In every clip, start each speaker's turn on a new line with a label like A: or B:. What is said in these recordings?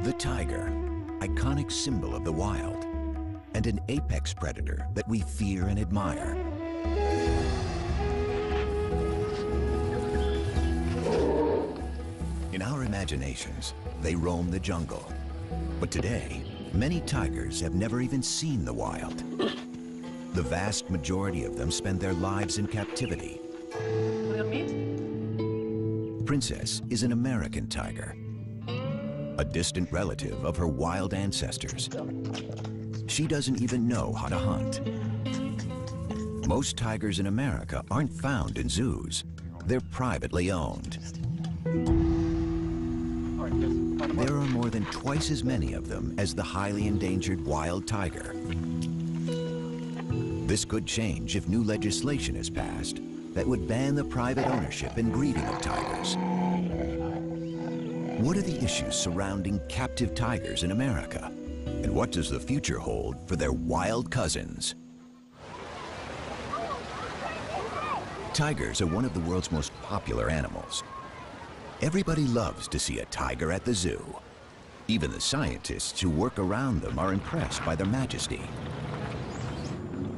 A: The tiger, iconic symbol of the wild, and an apex predator that we fear and admire. In our imaginations, they roam the jungle. But today, many tigers have never even seen the wild. The vast majority of them spend their lives in captivity. Princess is an American tiger, a distant relative of her wild ancestors. She doesn't even know how to hunt. Most tigers in America aren't found in zoos. They're privately owned. There are more than twice as many of them as the highly endangered wild tiger. This could change if new legislation is passed that would ban the private ownership and breeding of tigers. What are the issues surrounding captive tigers in America? And what does the future hold for their wild cousins? Tigers are one of the world's most popular animals. Everybody loves to see a tiger at the zoo. Even the scientists who work around them are impressed by their majesty.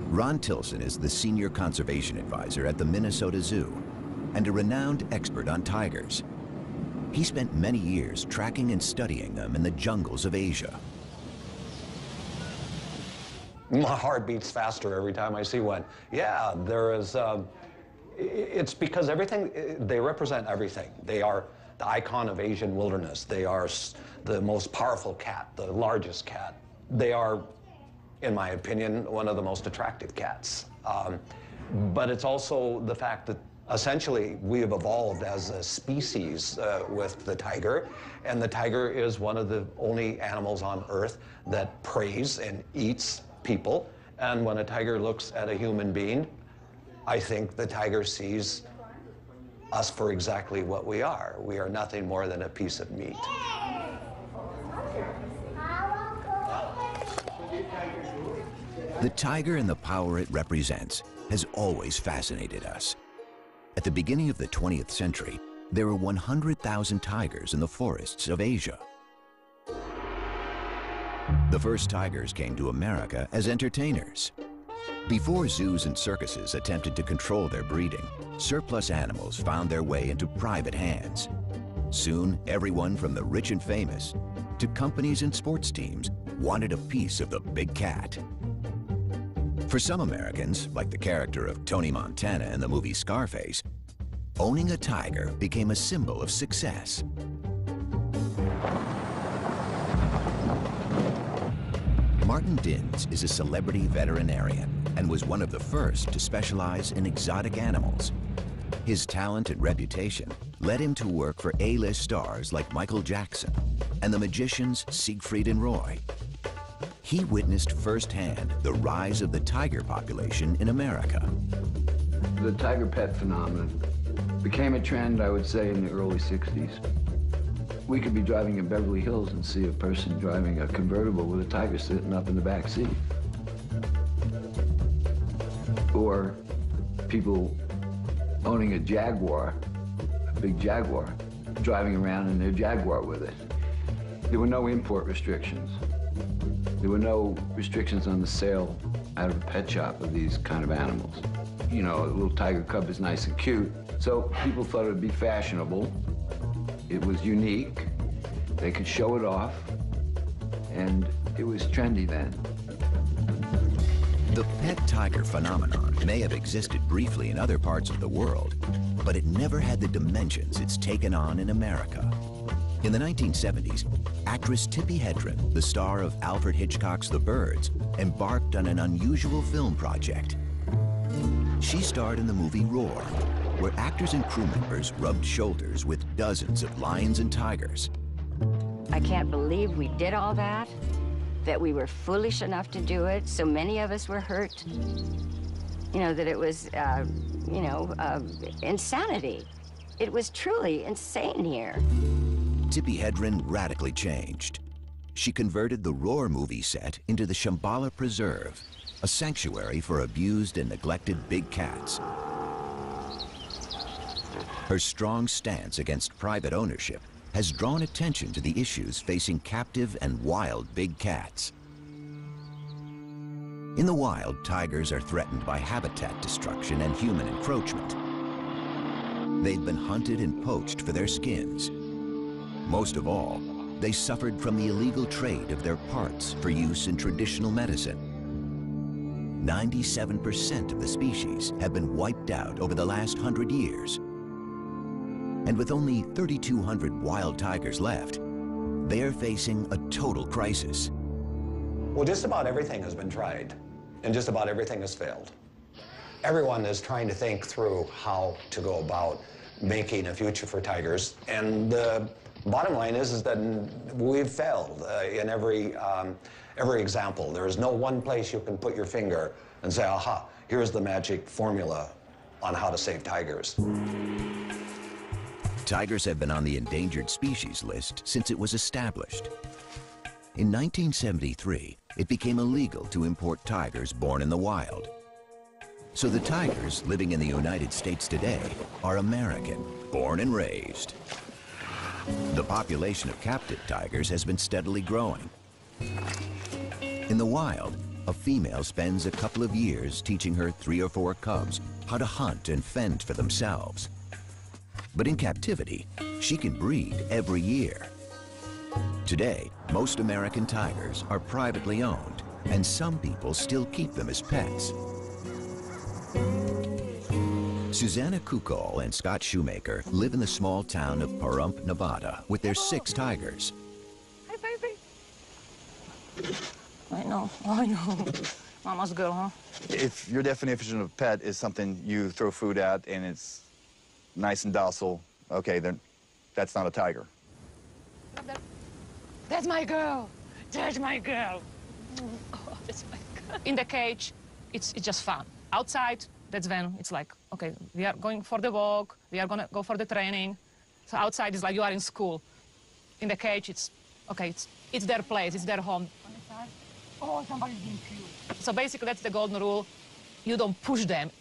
A: Ron Tilson is the senior conservation advisor at the Minnesota Zoo and a renowned expert on tigers. He spent many years tracking and studying them in the jungles of Asia.
B: My heart beats faster every time I see one. Yeah, there is, it's because everything, they represent everything. They are the icon of Asian wilderness. They are the most powerful cat, the largest cat. They are, in my opinion, one of the most attractive cats. But it's also the fact that essentially we have evolved as a species with the tiger, and the tiger is one of the only animals on Earth that preys and eats people. And when a tiger looks at a human being, I think the tiger sees us for exactly what we are. We are nothing more than a piece of meat.
A: The tiger and the power it represents has always fascinated us. At the beginning of the 20th century, there were 100,000 tigers in the forests of Asia. The first tigers came to America as entertainers. Before zoos and circuses attempted to control their breeding, surplus animals found their way into private hands. Soon, everyone from the rich and famous to companies and sports teams wanted a piece of the big cat. For some Americans, like the character of Tony Montana in the movie Scarface, owning a tiger became a symbol of success. Martin Dins is a celebrity veterinarian and was one of the first to specialize in exotic animals. His talent and reputation led him to work for A-list stars like Michael Jackson and the magicians Siegfried and Roy. He witnessed firsthand the rise of the tiger population in America.
C: The tiger pet phenomenon became a trend, I would say, in the early 60s. We could be driving in Beverly Hills and see a person driving a convertible with a tiger sitting up in the back seat. Or people owning a Jaguar, a big Jaguar, driving around in their Jaguar with it. There were no import restrictions. There were no restrictions on the sale out of a pet shop of these kind of animals. You know, a little tiger cub is nice and cute, so people thought it would be fashionable. It was unique, they could show it off, and it was trendy then.
A: The pet tiger phenomenon may have existed briefly in other parts of the world, but it never had the dimensions it's taken on in America. In the 1970s, actress Tippi Hedren, the star of Alfred Hitchcock's The Birds, embarked on an unusual film project. She starred in the movie Roar, where actors and crew members rubbed shoulders with dozens of lions and tigers.
D: I can't believe we did all that we were foolish enough to do it. So many of us were hurt. You know, that it was, insanity. It was truly insane here.
A: Tippi Hedren radically changed. She converted the Roar movie set into the Shambhala Preserve, a sanctuary for abused and neglected big cats. Her strong stance against private ownership has drawn attention to the issues facing captive and wild big cats. In the wild, tigers are threatened by habitat destruction and human encroachment. They've been hunted and poached for their skins. Most of all, they suffered from the illegal trade of their parts for use in traditional medicine. 97% of the species have been wiped out over the last 100 years. And with only 3,200 wild tigers left, they are facing a total crisis.
B: Well, just about everything has been tried, and just about everything has failed. Everyone is trying to think through how to go about making a future for tigers, and the bottom line is that we've failed in every example. There is no one place you can put your finger and say, aha, here's the magic formula on how to save tigers.
A: Tigers have been on the endangered species list since it was established. In 1973, it became illegal to import tigers born in the wild. So the tigers living in the United States today are American, born and raised. The population of captive tigers has been steadily growing. In the wild, a female spends a couple of years teaching her 3 or 4 cubs how to hunt and fend for themselves. But in captivity, she can breed every year. Today, most American tigers are privately owned, and some people still keep them as pets. Susanna Kukol and Scott Shoemaker live in the small town of Pahrump, Nevada, with their 6 tigers.
E: Hi, baby. I know. Mama's girl, huh?
F: If your definition of pet is something you throw food at and it's nice and docile, okay, then that's not a tiger.
E: That's my girl. That's my girl. Oh, that's my girl. In the cage, it's just fun. Outside, that's when it's like, okay, we are going for the walk, we are gonna go for the training. So outside is like you are in school. In the cage, it's, okay, it's their place, it's their home. Oh, somebody's being cute. So basically, that's the golden rule. You don't push them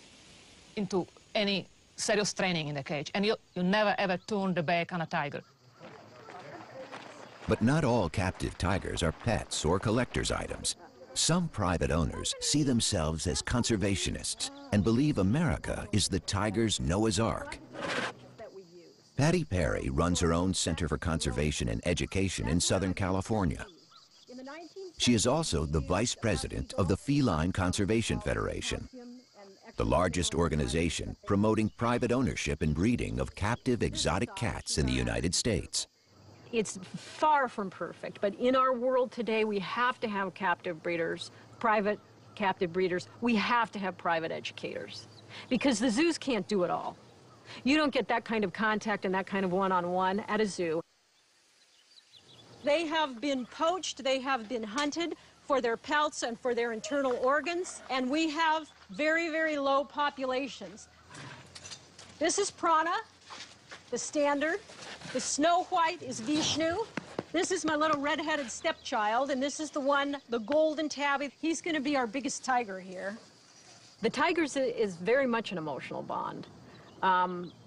E: into any serious training in the cage, and you never ever turn the back on a tiger.
A: But not all captive tigers are pets or collector's items. Some private owners see themselves as conservationists and believe America is the tiger's Noah's Ark. Patty Perry runs her own Center for Conservation and Education in Southern California. She is also the vice president of the Feline Conservation Federation, the largest organization promoting private ownership and breeding of captive exotic cats in the United States.
G: It's far from perfect, but in our world today, we have to have captive breeders, private captive breeders. We have to have private educators, because the zoos can't do it all. You don't get that kind of contact and that kind of one-on-one at a zoo. They have been poached, they have been hunted for their pelts and for their internal organs, and we have very, very low populations. This is Prana, the standard. The snow white is Vishnu. This is my little red-headed stepchild, and this is the one, the golden tabby. He's going to be our biggest tiger here. The tigers is very much an emotional bond.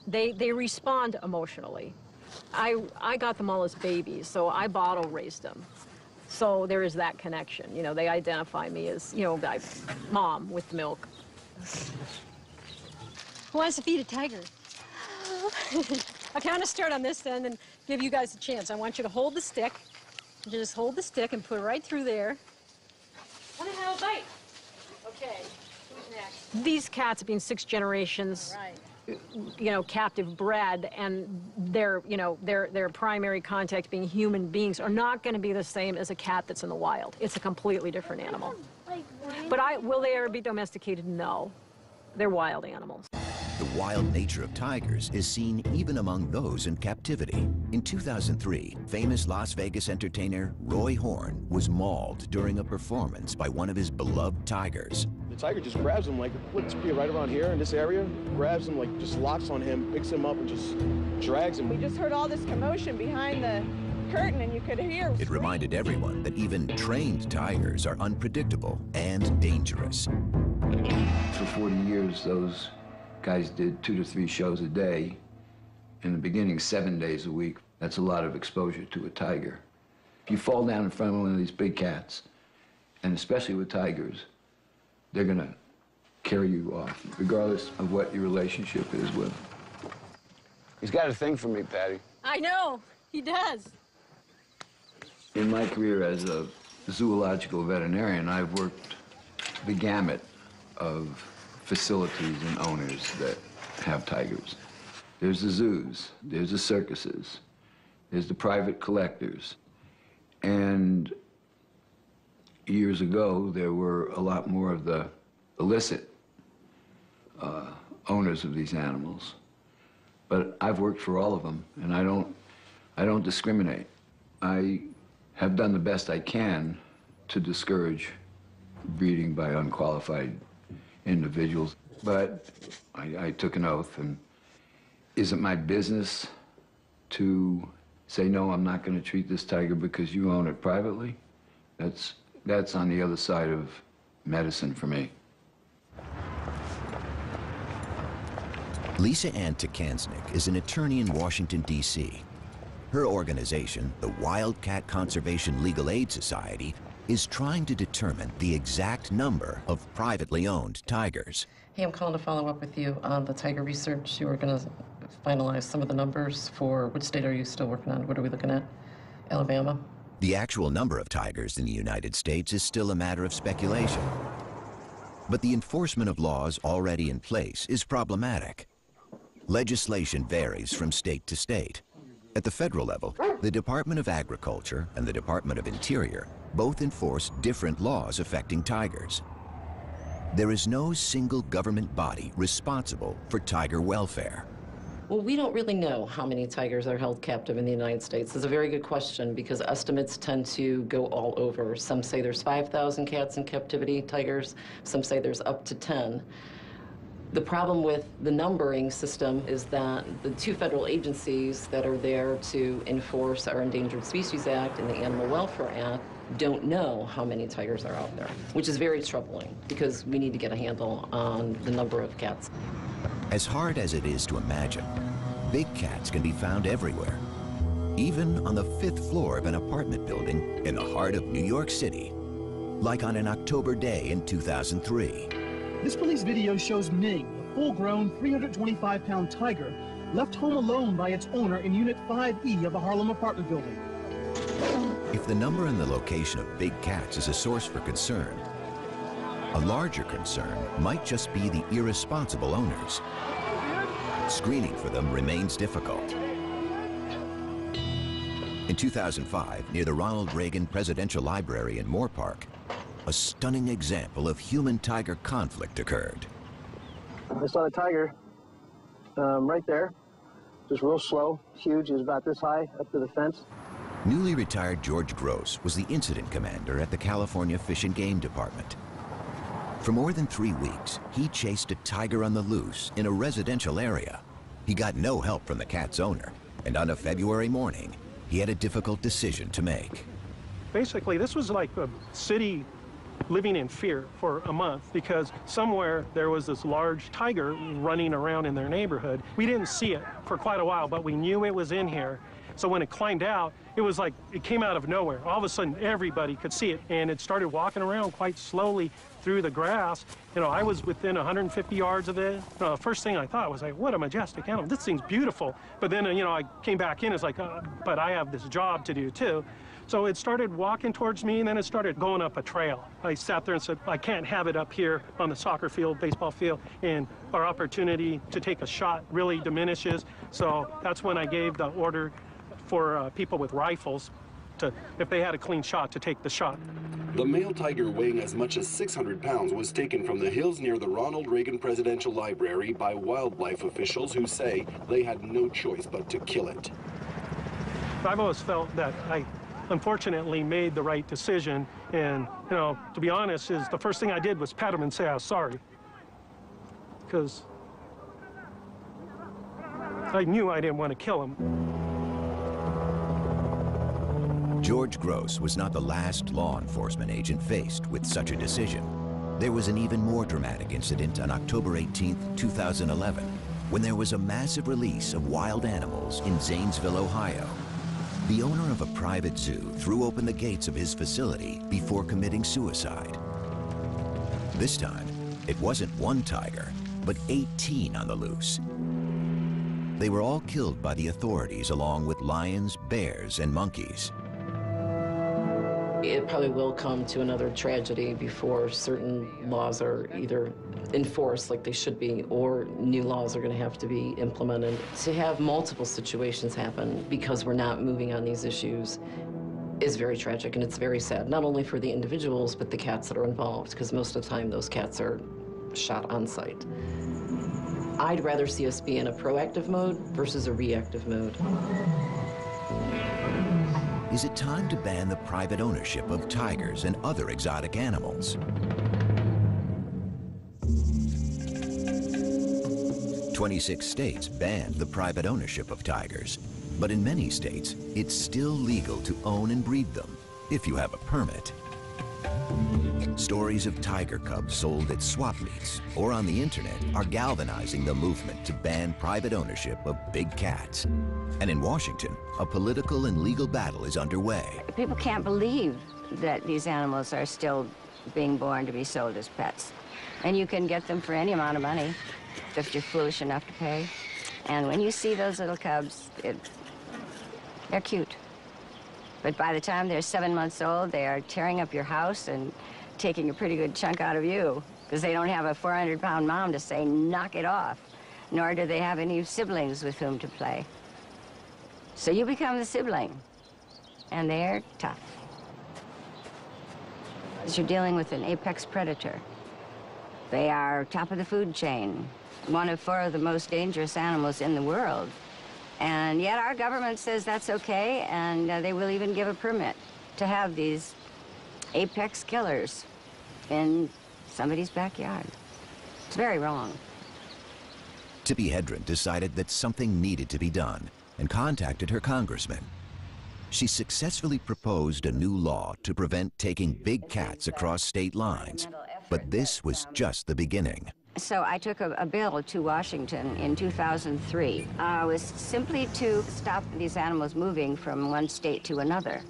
G: They respond emotionally. I got them all as babies, so I bottle raised them. So there is that connection. You know, they identify me as, you know, mom with milk. Who wants to feed a tiger? Okay, I'm going to start on this end and give you guys a chance. I want you to hold the stick. Just hold the stick and put it right through there. Want to have a bite? Okay, who's next? These cats have been 6 generations, right, you know, captive bred, and their, you know, their primary contact being human beings are not going to be the same as a cat that's in the wild. It's a completely different animal. But will they ever be domesticated? No. They're wild animals.
A: The wild nature of tigers is seen even among those in captivity. In 2003, famous Las Vegas entertainer Roy Horn was mauled during a performance by one of his beloved tigers.
H: The tiger just grabs him, like, what's right around here in this area, grabs him, like, just locks on him, picks him up, and just drags him.
I: We just heard all this commotion behind the curtain, and you could hear.
A: It reminded everyone that even trained tigers are unpredictable and dangerous.
C: For 40 years, those guys did 2 to 3 shows a day. In the beginning, 7 days a week, That's a lot of exposure to a tiger. If you fall down in front of one of these big cats, and especially with tigers, they're gonna carry you off, regardless of what your relationship is with them.
H: He's got a thing for me, Patty.
G: I know, he does.
C: In my career as a zoological veterinarian, I've worked the gamut of facilities and owners that have tigers. There's the zoos, there's the circuses, there's the private collectors. And years ago, there were a lot more of the illicit owners of these animals. But I've worked for all of them, and I don't discriminate. I have done the best I can to discourage breeding by unqualified individuals. But I took an oath, and is it my business to say, no, I'm not going to treat this tiger because you own it privately? That's on the other side of medicine for me.
A: Lisa Ann Takansnick is an attorney in Washington, D.C. Her organization, the Wildcat Conservation Legal Aid Society, is trying to determine the exact number of privately owned tigers.
J: Hey, I'm calling to follow up with you on the tiger research. You were going to finalize some of the numbers for which state are you still working on? What are we looking at? Alabama?
A: The actual number of tigers in the United States is still a matter of speculation. But the enforcement of laws already in place is problematic. Legislation varies from state to state. At the federal level, the Department of Agriculture and the Department of Interior both enforce different laws affecting tigers. There is no single government body responsible for tiger welfare.
J: Well, we don't really know how many tigers are held captive in the United States. It's a very good question because estimates tend to go all over. Some say there's 5,000 cats in captivity, tigers. Some say there's up to 10. The problem with the numbering system is that the two federal agencies that are there to enforce our Endangered Species Act and the Animal Welfare Act don't know how many tigers are out there, which is very troubling because we need to get a handle on the number of cats.
A: As hard as it is to imagine, big cats can be found everywhere, even on the 5th floor of an apartment building in the heart of New York City, like on an October day in 2003.
K: This police video shows Ming, a full-grown 325-pound tiger, left home alone by its owner in Unit 5E of the Harlem apartment building.
A: If the number and the location of big cats is a source for concern, a larger concern might just be the irresponsible owners. Screening for them remains difficult. In 2005, near the Ronald Reagan Presidential Library in Moore Park, a stunning example of human-tiger conflict occurred.
L: I saw the tiger right there, just real slow, huge. It was about this high up to the fence.
A: Newly retired George Gross was the incident commander at the California Fish and Game Department. For more than 3 weeks, he chased a tiger on the loose in a residential area. He got no help from the cat's owner, and on a February morning, he had a difficult decision to make.
M: Basically, this was like a city living in fear for a month because somewhere there was this large tiger running around in their neighborhood. We didn't see it for quite a while, but we knew it was in here. So when it climbed out, it was like it came out of nowhere. All of a sudden, everybody could see it, and it started walking around quite slowly through the grass. You know, I was within 150 yards of it. The first thing I thought was like, what a majestic animal. This thing's beautiful. But then, you know, I came back in, it's like, but I have this job to do too. So it started walking towards me, and then it started going up a trail. I sat there and said, I can't have it up here on the soccer field, baseball field, and our opportunity to take a shot really diminishes. So that's when I gave the order for people with rifles to, if they had a clean shot, to take the shot.
N: The male tiger weighing as much as 600 pounds was taken from the hills near the Ronald Reagan Presidential Library by wildlife officials who say they had no choice but to kill it.
M: I've always felt that I unfortunately made the right decision, and, you know, to be honest, is the first thing I did was pat him and say I was sorry, because I knew I didn't want to kill him.
A: George Gross was not the last law enforcement agent faced with such a decision. There was an even more dramatic incident on October 18, 2011, when there was a massive release of wild animals in Zanesville, Ohio. The owner of a private zoo threw open the gates of his facility before committing suicide. This time, it wasn't one tiger, but 18 on the loose. They were all killed by the authorities along with lions, bears, and monkeys.
J: It probably will come to another tragedy before certain laws are either enforced like they should be, or new laws are going to have to be implemented. To have multiple situations happen because we're not moving on these issues is very tragic, and it's very sad, not only for the individuals, but the cats that are involved, because most of the time those cats are shot on site. I'd rather see us be in a proactive mode versus a reactive mode.
A: Is it time to ban the private ownership of tigers and other exotic animals? 26 states banned the private ownership of tigers, but in many states, it's still legal to own and breed them if you have a permit. Stories of tiger cubs sold at swap meets or on the internet are galvanizing the movement to ban private ownership of big cats. And in Washington, a political and legal battle is underway.
D: People can't believe that these animals are still being born to be sold as pets. And you can get them for any amount of money if you're foolish enough to pay. And when you see those little cubs, they're cute. But by the time they're 7 months old, they are tearing up your house and taking a pretty good chunk out of you, because they don't have a 400-pound mom to say, knock it off, nor do they have any siblings with whom to play. So you become the sibling, and they're tough. You're dealing with an apex predator. They are top of the food chain, one of 4 of the most dangerous animals in the world. And yet our government says that's okay, and they will even give a permit to have these apex killers in somebody's backyard. It's very wrong.
A: Tippi Hedren decided that something needed to be done and contacted her congressman. She successfully proposed a new law to prevent taking big cats across state lines, but this was just the beginning.
D: So I took a bill to Washington in 2003. It was simply to stop these animals moving from one state to another.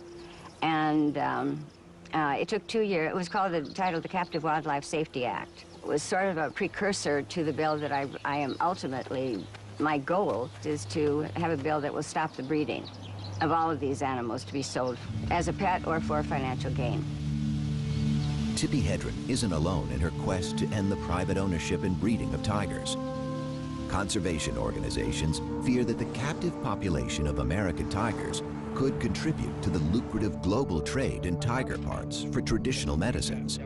D: And it took 2 years. It was called titled the Captive Wildlife Safety Act. It was sort of a precursor to the bill that I am ultimately, my goal is to have a bill that will stop the breeding of all of these animals to be sold as a pet or for financial gain.
A: Tippi Hedren isn't alone in her quest to end the private ownership and breeding of tigers. Conservation organizations fear that the captive population of American tigers could contribute to the lucrative global trade in tiger parts for traditional medicines.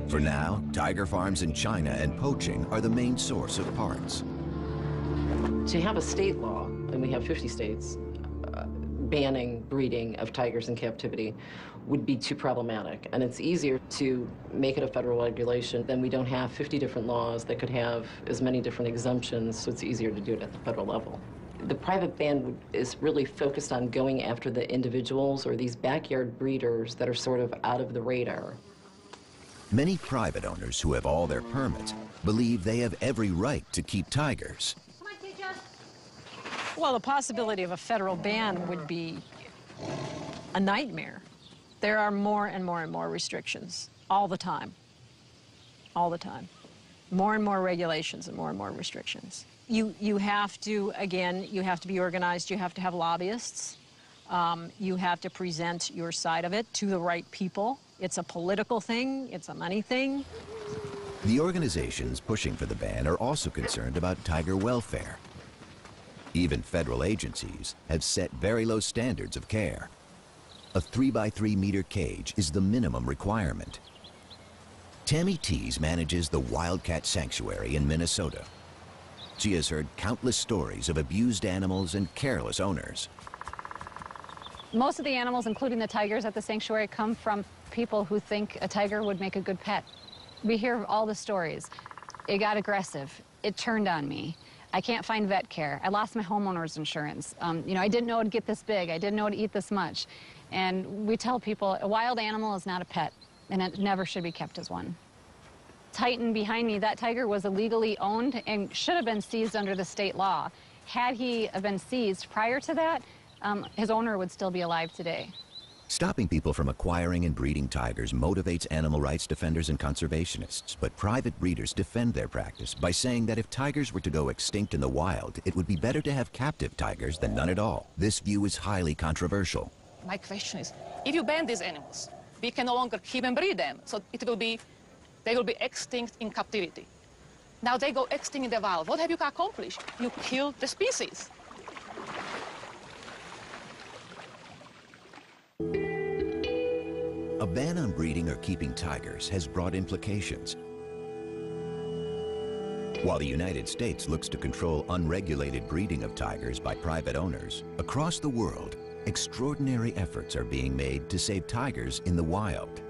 A: For now, tiger farms in China and poaching are the main source of parts.
J: To have a state law, and we have 50 states, banning breeding of tigers in captivity would be too problematic. And it's easier to make it a federal regulation. Then we don't have 50 different laws that could have as many different exemptions, so it's easier to do it at the federal level. The private ban is really focused on going after the individuals or these backyard breeders that are sort of out of the radar.
A: Many private owners who have all their permits believe they have every right to keep tigers.
G: Well, the possibility of a federal ban would be a nightmare. There are more and more and more restrictions all the time. All the time. More and more regulations and more restrictions. You have to, again, you have to be organized. You have to have lobbyists. You have to present your side of it to the right people. It's a political thing. It's a money thing.
A: The organizations pushing for the ban are also concerned about tiger welfare. Even federal agencies have set very low standards of care. A 3x3 meter cage is the minimum requirement. Tammy Tees manages the Wildcat Sanctuary in Minnesota. She has heard countless stories of abused animals and careless owners.
O: Most of the animals, including the tigers at the sanctuary, come from people who think a tiger would make a good pet. We hear all the stories. It got aggressive. It turned on me. I can't find vet care. I lost my homeowner's insurance. You know, I didn't know it'd get this big. I didn't know it'd eat this much. And we tell people a wild animal is not a pet, and it never should be kept as one. Titan behind me, that tiger was illegally owned and should have been seized under the state law. Had he been seized prior to that, his owner would still be alive today.
A: Stopping people from acquiring and breeding tigers motivates animal rights defenders and conservationists, but private breeders defend their practice by saying that if tigers were to go extinct in the wild, it would be better to have captive tigers than none at all. This view is highly controversial.
E: My question is, if you ban these animals, we can no longer keep and breed them, so they will be extinct in captivity. Now they go extinct in the wild. What have you accomplished? You killed the species.
A: A ban on breeding or keeping tigers has broad implications. While the United States looks to control unregulated breeding of tigers by private owners, across the world, extraordinary efforts are being made to save tigers in the wild.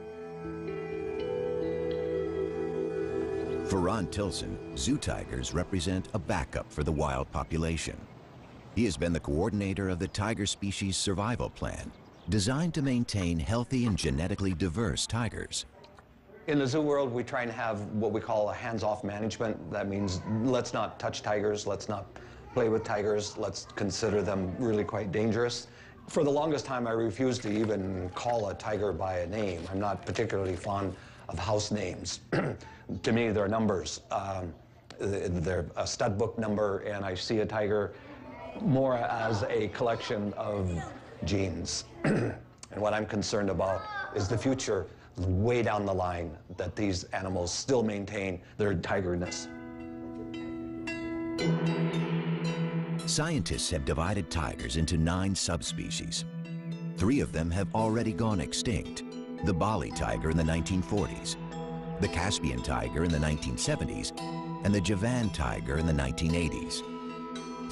A: For Ron Tilson, zoo tigers represent a backup for the wild population. He has been the coordinator of the Tiger Species Survival Plan, designed to maintain healthy and genetically diverse tigers.
B: In the zoo world, we try and have what we call a hands-off management. That means let's not touch tigers, let's not play with tigers, let's consider them really quite dangerous. For the longest time, I refused to even call a tiger by a name. I'm not particularly fond of house names. To me, they're numbers. They're a stud book number, and I see a tiger more as a collection of genes. And what I'm concerned about is the future, way down the line, that these animals still maintain their tigerness.
A: Scientists have divided tigers into 9 subspecies. 3 of them have already gone extinct: the Bali tiger in the 1940s, the Caspian tiger in the 1970s, and the Javan tiger in the 1980s.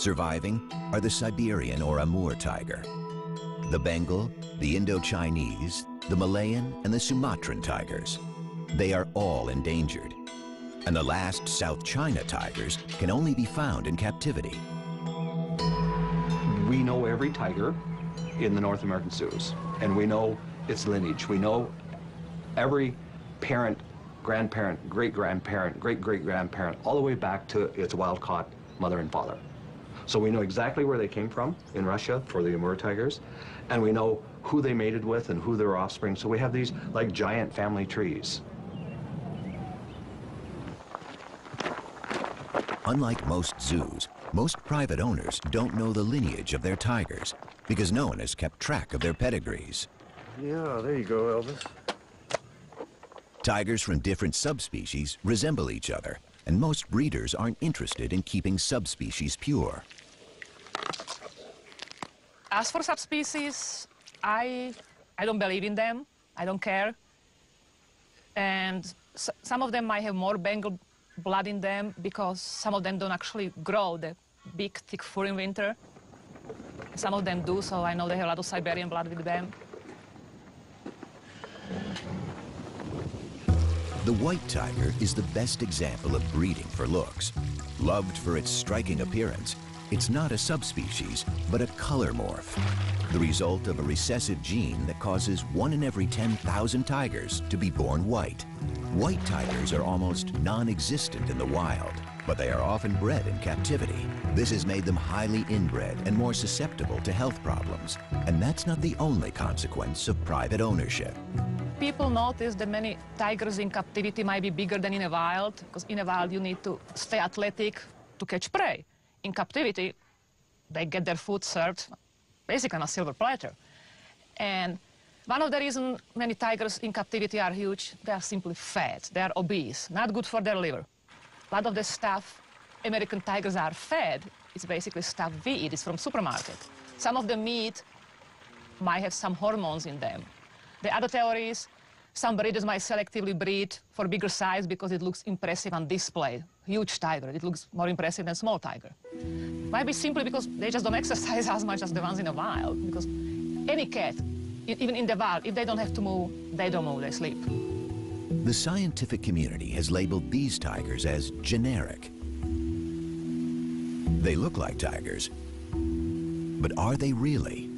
A: Surviving are the Siberian or Amur tiger, the Bengal, the Indo-Chinese, the Malayan, and the Sumatran tigers. They are all endangered. And the last South China tigers can only be found in captivity.
B: We know every tiger in the North American zoos, and we know its lineage. We know every parent, grandparent, great-grandparent, great-great-grandparent, all the way back to its wild-caught mother and father. So we know exactly where they came from in Russia for the Amur tigers, and we know who they mated with and who their offspring. So we have these like giant family trees.
A: Unlike most zoos, most private owners don't know the lineage of their tigers because no one has kept track of their pedigrees.
P: Yeah, there you go, Elvis.
A: Tigers from different subspecies resemble each other, and most breeders aren't interested in keeping subspecies pure.
E: As for subspecies, I don't believe in them. I don't care. And some of them might have more Bengal blood in them because some of them don't actually grow the big, thick fur in winter. Some of them do, so I know they have a lot of Siberian blood with them.
A: The white tiger is the best example of breeding for looks. Loved for its striking appearance, it's not a subspecies, but a color morph, the result of a recessive gene that causes 1 in every 10,000 tigers to be born white. White tigers are almost non-existent in the wild, but they are often bred in captivity. This has made them highly inbred and more susceptible to health problems. And that's not the only consequence of private ownership.
E: People notice that many tigers in captivity might be bigger than in the wild, because in the wild you need to stay athletic to catch prey. In captivity, they get their food served basically on a silver platter. And one of the reasons many tigers in captivity are huge, they are simply fat, they are obese, not good for their liver. A lot of the stuff American tigers are fed is basically stuff we eat, it's from supermarket. Some of the meat might have some hormones in them. The other theory is some breeders might selectively breed for bigger size because it looks impressive on display. Huge tiger, it looks more impressive than small tiger. Might be simply because they just don't exercise as much as the ones in the wild, because any cat, even in the wild, if they don't have to move, they don't move, they sleep.
A: The scientific community has labeled these tigers as generic. They look like tigers, but are they really?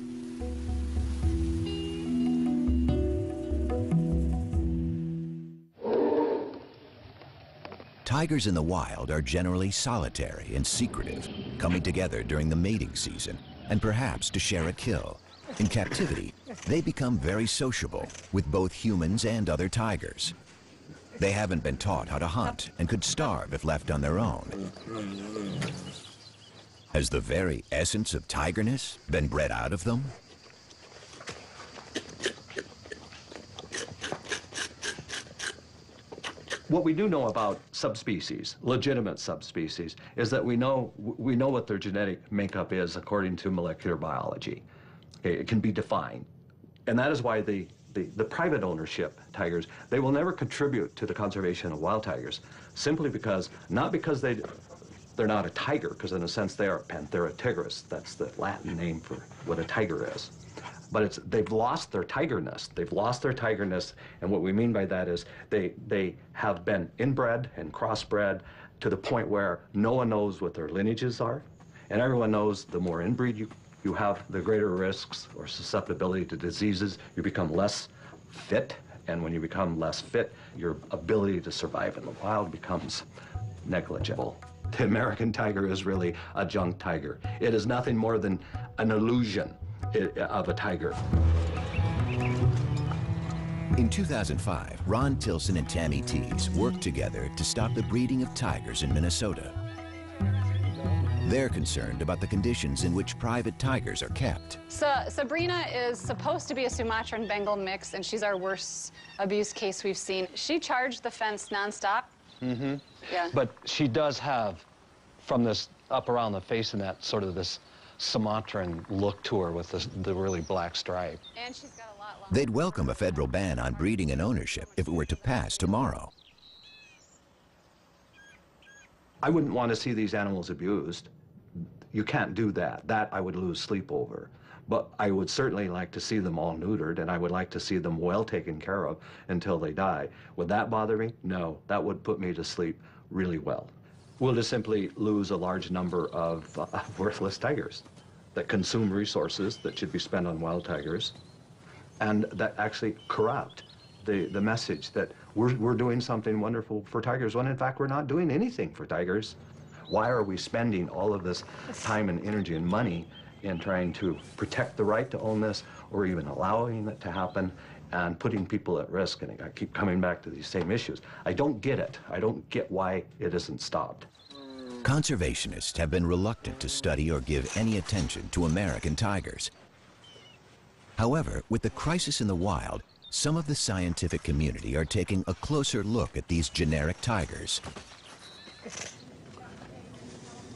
A: Tigers in the wild are generally solitary and secretive, coming together during the mating season, and perhaps to share a kill. In captivity, they become very sociable with both humans and other tigers. They haven't been taught how to hunt and could starve if left on their own. Has the very essence of tigerness been bred out of them?
B: What we do know about subspecies, legitimate subspecies, is that we know what their genetic makeup is according to molecular biology. Okay, it can be defined. And that is why the private ownership tigers, they will never contribute to the conservation of wild tigers, simply because, not because they're not a tiger, because in a sense they are Panthera tigris. That's the Latin name for what a tiger is. But they've lost their tigerness. They've lost their tigerness, and what we mean by that is they have been inbred and crossbred to the point where no one knows what their lineages are, and everyone knows the more inbreed you have, the greater risks or susceptibility to diseases. You become less fit, and when you become less fit, your ability to survive in the wild becomes negligible. The American tiger is really a junk tiger. It is nothing more than an illusion of a tiger.
A: In 2005, Ron Tilson and Tammy Tees worked together to stop the breeding of tigers in Minnesota. They're concerned about the conditions in which private tigers are kept.
O: So Sabrina is supposed to be a Sumatran Bengal mix, and she's our worst abuse case we've seen. She charged the fence nonstop.
B: Mm-hmm.
O: Yeah.
B: But she does have, from this up around the face and that, sort of this Sumatran look to her with the really black stripe.
O: And she's got a lot longer.
A: They'd welcome a federal ban on breeding and ownership if it were to pass tomorrow.
B: I wouldn't want to see these animals abused. You can't do that. That I would lose sleep over. But I would certainly like to see them all neutered, and I would like to see them well taken care of until they die. Would that bother me? No, that would put me to sleep really well. We'll just simply lose a large number of worthless tigers that consume resources that should be spent on wild tigers, and that actually corrupt the message that we're doing something wonderful for tigers, when in fact we're not doing anything for tigers. Why are we spending all of this time and energy and money in trying to protect the right to own this, or even allowing it to happen, and putting people at risk? And I keep coming back to these same issues. I don't get it. I don't get why it isn't stopped.
A: Conservationists have been reluctant to study or give any attention to American tigers. However, with the crisis in the wild, some of the scientific community are taking a closer look at these generic tigers.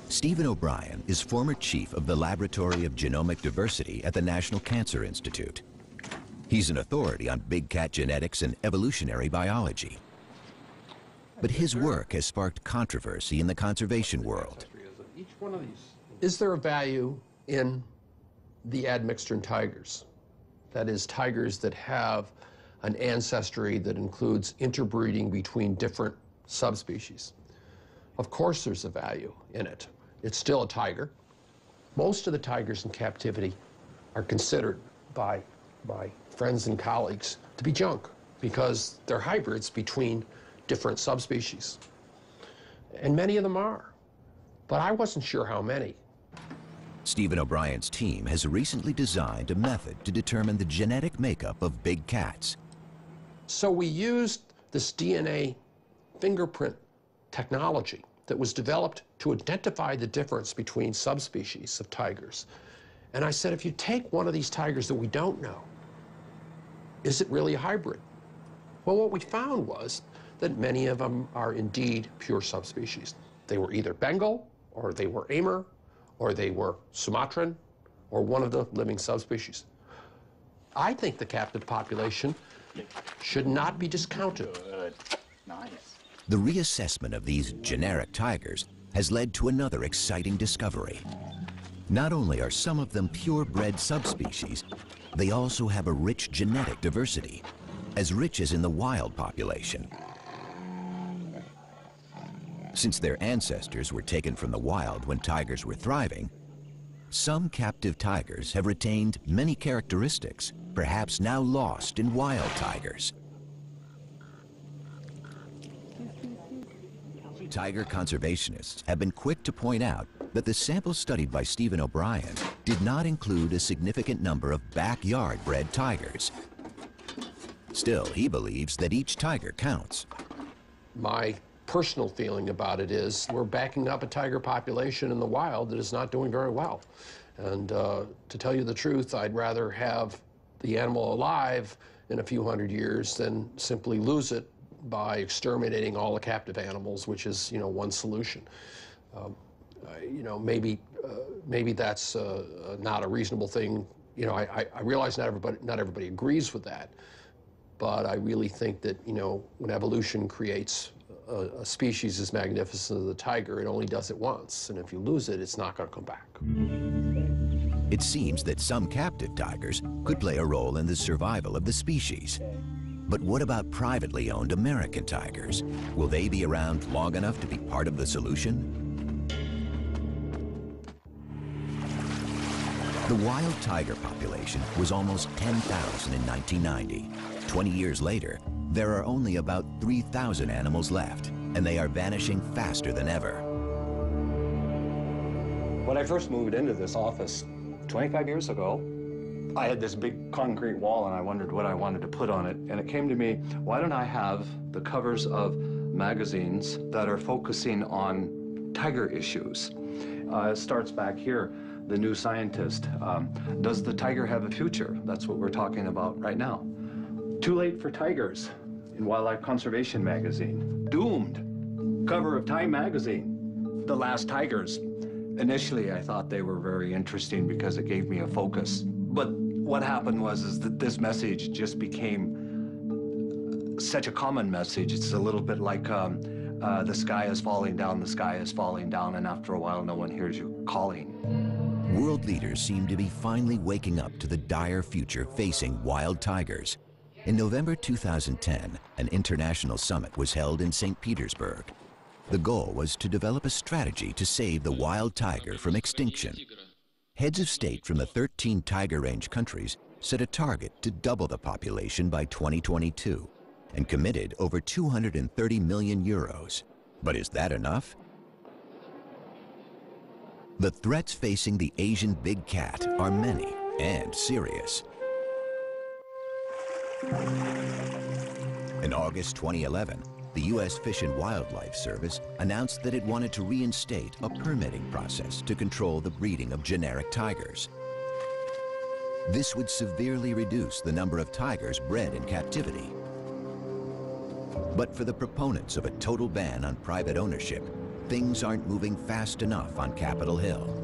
A: Stephen O'Brien is former chief of the Laboratory of Genomic Diversity at the National Cancer Institute. He's an authority on big cat genetics and evolutionary biology. But his work has sparked controversy in the conservation world.
Q: Is there a value in the admixture tigers? That is, tigers that have an ancestry that includes interbreeding between different subspecies. Of course there's a value in it. It's still a tiger. Most of the tigers in captivity are considered by friends and colleagues to be junk because they're hybrids between different subspecies. And many of them are, but I wasn't sure how many.
A: Stephen O'Brien's team has recently designed a method to determine the genetic makeup of big cats.
Q: So we used this DNA fingerprint technology that was developed to identify the difference between subspecies of tigers. And I said, if you take one of these tigers that we don't know, is it really a hybrid? Well, what we found was that many of them are indeed pure subspecies. They were either Bengal, or they were Amur, or they were Sumatran, or one of the living subspecies. I think the captive population should not be discounted.
A: Good. Nice. The reassessment of these generic tigers has led to another exciting discovery. Not only are some of them purebred subspecies, they also have a rich genetic diversity, as rich as in the wild population. Since their ancestors were taken from the wild when tigers were thriving, some captive tigers have retained many characteristics, perhaps now lost in wild tigers. Tiger conservationists have been quick to point out that the sample studied by Stephen O'Brien did not include a significant number of backyard-bred tigers. Still, he believes that each tiger counts.
Q: My personal feeling about it is we're backing up a tiger population in the wild that is not doing very well. And to tell you the truth, I'd rather have the animal alive in a few hundred years than simply lose it by exterminating all the captive animals, which is, one solution. Maybe that's not a reasonable thing. I realize not everybody agrees with that, but I really think that, when evolution creates a species as magnificent as the tiger, it only does it once, and if you lose it, it's not going to come back.
A: It seems that some captive tigers could play a role in the survival of the species. But what about privately owned American tigers? Will they be around long enough to be part of the solution? The wild tiger population was almost 10,000 in 1990. 20 years later, there are only about 3,000 animals left, and they are vanishing faster than ever.
B: When I first moved into this office 25 years ago, I had this big concrete wall and I wondered what I wanted to put on it. And it came to me, why don't I have the covers of magazines that are focusing on tiger issues? It starts back here, The New Scientist. Does the tiger have a future? That's what we're talking about right now. Too Late for Tigers in Wildlife Conservation Magazine. Doomed, cover of Time Magazine. The Last Tigers. Initially, I thought they were very interesting because it gave me a focus. But what happened was that this message just became such a common message. It's a little bit like the sky is falling down, the sky is falling down, and after a while, no one hears you calling.
A: World leaders seem to be finally waking up to the dire future facing wild tigers. In November 2010, an international summit was held in St. Petersburg. The goal was to develop a strategy to save the wild tiger from extinction. Heads of state from the 13 tiger range countries set a target to double the population by 2022 and committed over 230 million euros. But is that enough? The threats facing the Asian big cat are many and serious. In August 2011, the U.S. Fish and Wildlife Service announced that it wanted to reinstate a permitting process to control the breeding of generic tigers. This would severely reduce the number of tigers bred in captivity. But for the proponents of a total ban on private ownership, things aren't moving fast enough on Capitol Hill.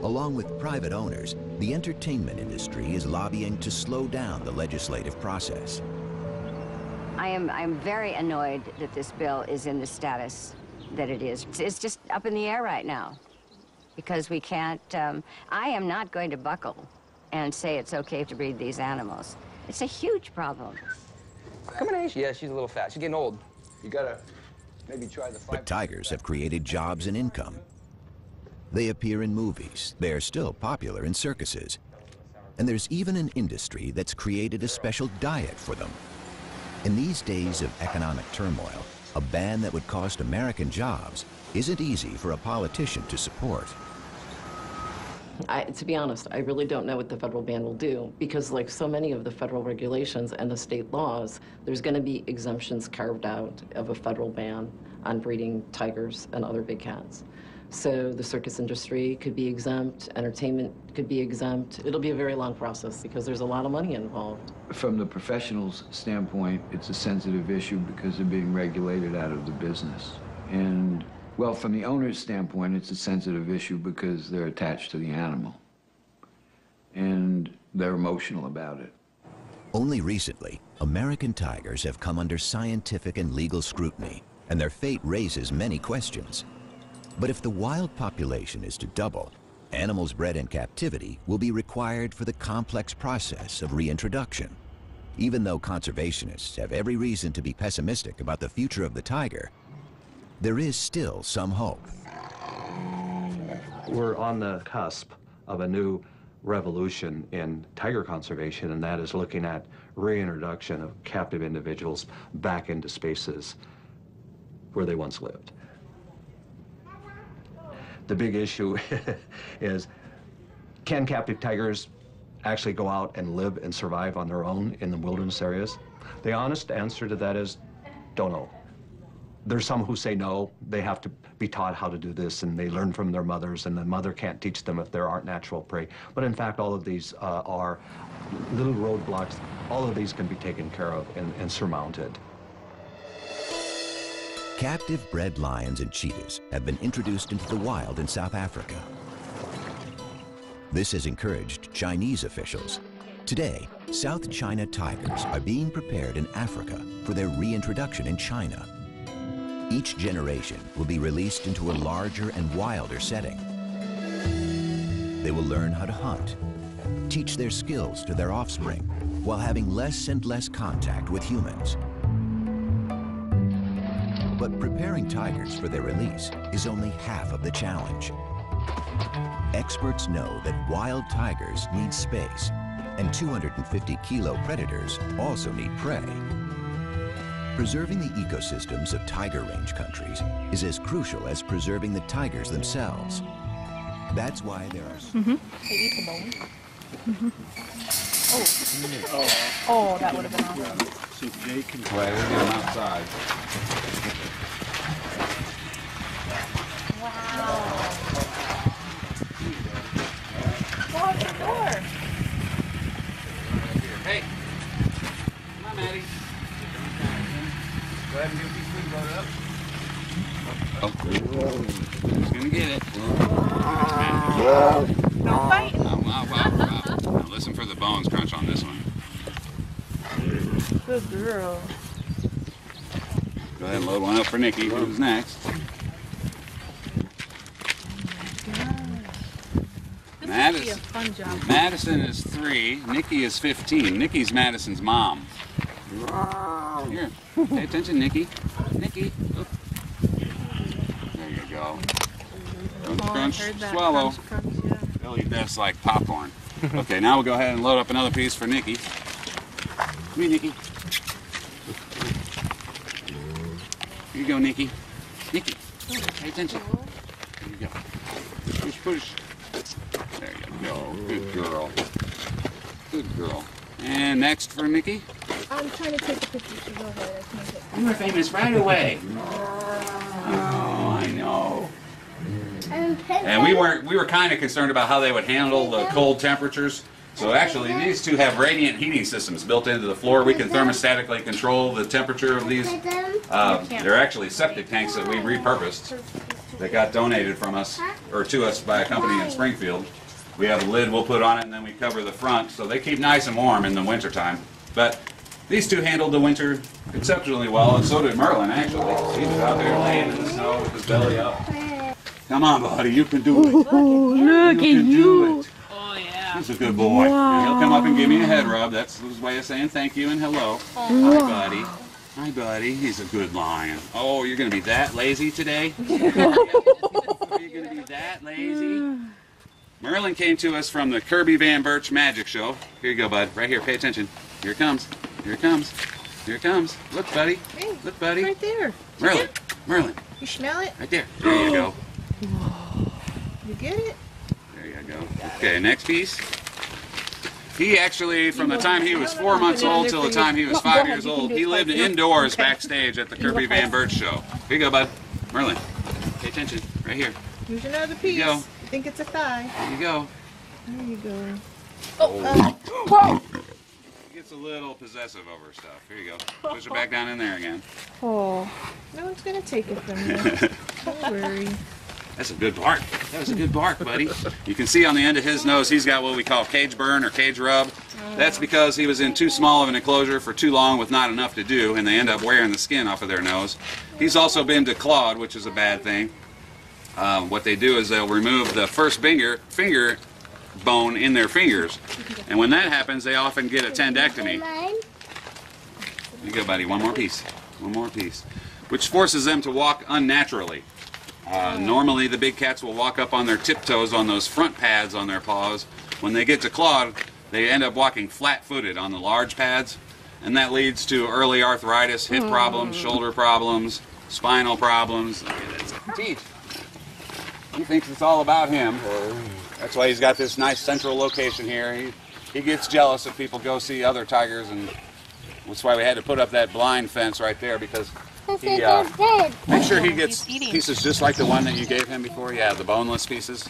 A: Along with private owners, the entertainment industry is lobbying to slow down the legislative process.
D: I'm very annoyed that this bill is in the status that it is. It's just up in the air right now because we can't, I am not going to buckle and say it's okay to breed these animals. It's a huge problem.
R: Coming age? Yeah, she's a little fat. She's getting old.
B: You gotta maybe try the
A: But tigers have created jobs and income. They appear in movies. They are still popular in circuses. And there's even an industry that's created a special diet for them. In these days of economic turmoil, a ban that would cost American jobs isn't easy for a politician to support.
J: To be honest, I really don't know what the federal ban will do because like so many of the federal regulations and the state laws, there's going to be exemptions carved out of a federal ban on breeding tigers and other big cats. So the circus industry could be exempt, entertainment could be exempt. It'll be a very long process because there's a lot of money involved.
C: From the professionals' standpoint, it's a sensitive issue because they're being regulated out of the business. And, well, from the owner's standpoint, it's a sensitive issue because they're attached to the animal. And they're emotional about it.
A: Only recently, American tigers have come under scientific and legal scrutiny, and their fate raises many questions. But if the wild population is to double, animals bred in captivity will be required for the complex process of reintroduction. Even though conservationists have every reason to be pessimistic about the future of the tiger, there is still some hope.
B: We're on the cusp of a new revolution in tiger conservation, and that is looking at reintroduction of captive individuals back into spaces where they once lived. the big issue is, can captive tigers actually go out and live and survive on their own in the wilderness areas? The honest answer to that is, don't know. There's some who say no, they have to be taught how to do this, and they learn from their mothers, and the mother can't teach them if there aren't natural prey. But in fact, all of these are little roadblocks. All of these can be taken care of and surmounted.
A: Captive bred lions and cheetahs have been introduced into the wild in South Africa. This has encouraged Chinese officials. Today, South China tigers are being prepared in Africa for their reintroduction in China. Each generation will be released into a larger and wilder setting. They will learn how to hunt, teach their skills to their offspring, while having less and less contact with humans. But preparing tigers for their release is only half of the challenge. Experts know that wild tigers need space, and 250-kilo predators also need prey. Preserving the ecosystems of tiger range countries is as crucial as preserving the tigers themselves. That's why there are...
I: They eat the bone. Oh, that would have been awesome.
S: So Jay can play. We'll get him outside.
I: Wow. Lock the door.
S: Hey, come on, Maddie. Go ahead and get a piece of food loaded up. Oh, who's gonna get it?
I: Don't bite.
S: Now listen for the bones crunch on this one.
I: Good girl.
S: Go ahead and load one up for Nikki. Who's next?
I: This would be a fun job.
S: Madison is 3. Nikki is 15. Nikki's Madison's mom. Here, pay attention, Nikki. Nikki. Oop. There you go. Crunch, crunch, swallow.
I: Crunch, yeah.
S: They'll eat this like popcorn. Okay, now we'll go ahead and load up another piece for Nikki. Come here, Nikki. Here you go, Nikki. Nikki, pay attention. There you go. Push, push. There you go. Good girl. Good girl. And next for Nikki.
I: I'm trying to take a picture, so go ahead. I can't get...
S: You were famous right away. Oh, I know. And we were kind of concerned about how they would handle the cold temperatures. So actually, these two have radiant heating systems built into the floor. We can thermostatically control the temperature of these. They're actually septic tanks that we repurposed that got donated from us, or to us by a company in Springfield. We have a lid we'll put on it, and then we cover the front, so they keep nice and warm in the wintertime. But these two handled the winter exceptionally well, and so did Merlin, actually. He was out there laying in the snow with his belly up. Come on, buddy, you can do it.
I: Oh, look at you.
S: Oh, yeah. He's a good boy.
I: Wow.
S: And he'll come up and give me a head rub. That's his way of saying thank you and hello.
I: Oh.
S: Hi, buddy. Hi, buddy. He's a good lion. Oh, you're going to be that lazy today? You're going to be that lazy? Merlin came to us from the Kirby Van Birch Magic Show. Here you go, bud. Right here. Pay attention. Here it comes. Here it comes. Here it comes. Look, buddy.
I: Hey,
S: look, buddy.
I: Right there.
S: Merlin. Merlin.
I: You smell it?
S: Right there. There you go.
I: You get it?
S: There you go. Okay, next piece. He actually, from the time he was 4 months old till the time he was 5 years old, he lived indoors backstage at the Kirby Van Birch Show. Here you go, bud. Merlin. Pay attention. Right here.
I: Here's another piece.
S: Here you go.
I: You think it's a thigh?
S: There you go.
I: There you go.
S: Oh. He gets a little possessive over stuff. Here you go. Push it back down in there again.
I: Oh, no one's going to take it from you. Don't worry.
S: That's a good bark. That was a good bark, buddy. You can see on the end of his nose, he's got what we call cage burn or cage rub. That's because he was in too small of an enclosure for too long with not enough to do, and they end up wearing the skin off of their nose. He's also been declawed, which is a bad thing. What they do is they'll remove the first finger bone in their fingers, and when that happens, they often get a tendectomy. You go, buddy. One more piece. One more piece. Which forces them to walk unnaturally. Normally, the big cats will walk up on their tiptoes on those front pads on their paws. When they get declawed, they end up walking flat-footed on the large pads, and that leads to early arthritis, hip problems, shoulder problems, spinal problems. Okay, that's it. Teeth. He thinks it's all about him. That's why he's got this nice central location here. He gets jealous if people go see other tigers, and that's why we had to put up that blind fence right there, because he make sure he gets pieces just like the one that you gave him before. Yeah, the boneless pieces.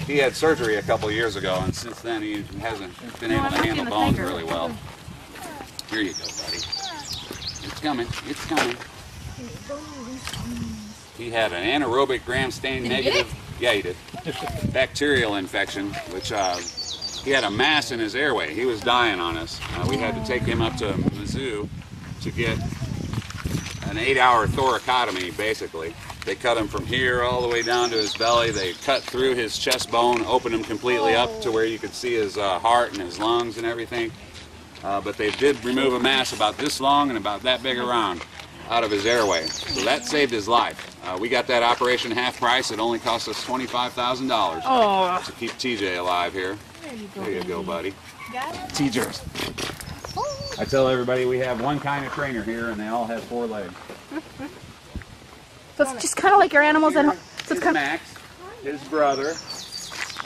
S: He had surgery a couple years ago, and since then he hasn't been able to handle bones really well. Here you go, buddy. It's coming. It's coming. He had an anaerobic gram-stain negative. Yeah, he did. Bacterial infection, which he had a mass in his airway. He was dying on us. We had to take him up to Mizzou to get an 8-hour thoracotomy, basically. They cut him from here all the way down to his belly. They cut through his chest bone, opened him completely up to where you could see his heart and his lungs and everything. But they did remove a mass about this long and about that big around out of his airway. So that saved his life. We got that operation half price. It only cost us $25,000 to keep TJ alive here. There you go, buddy. TJ's. I tell everybody we have one kind of trainer here, and they all have 4 legs.
I: So it's just kind of like your animals at home. So
S: it's Max, his brother.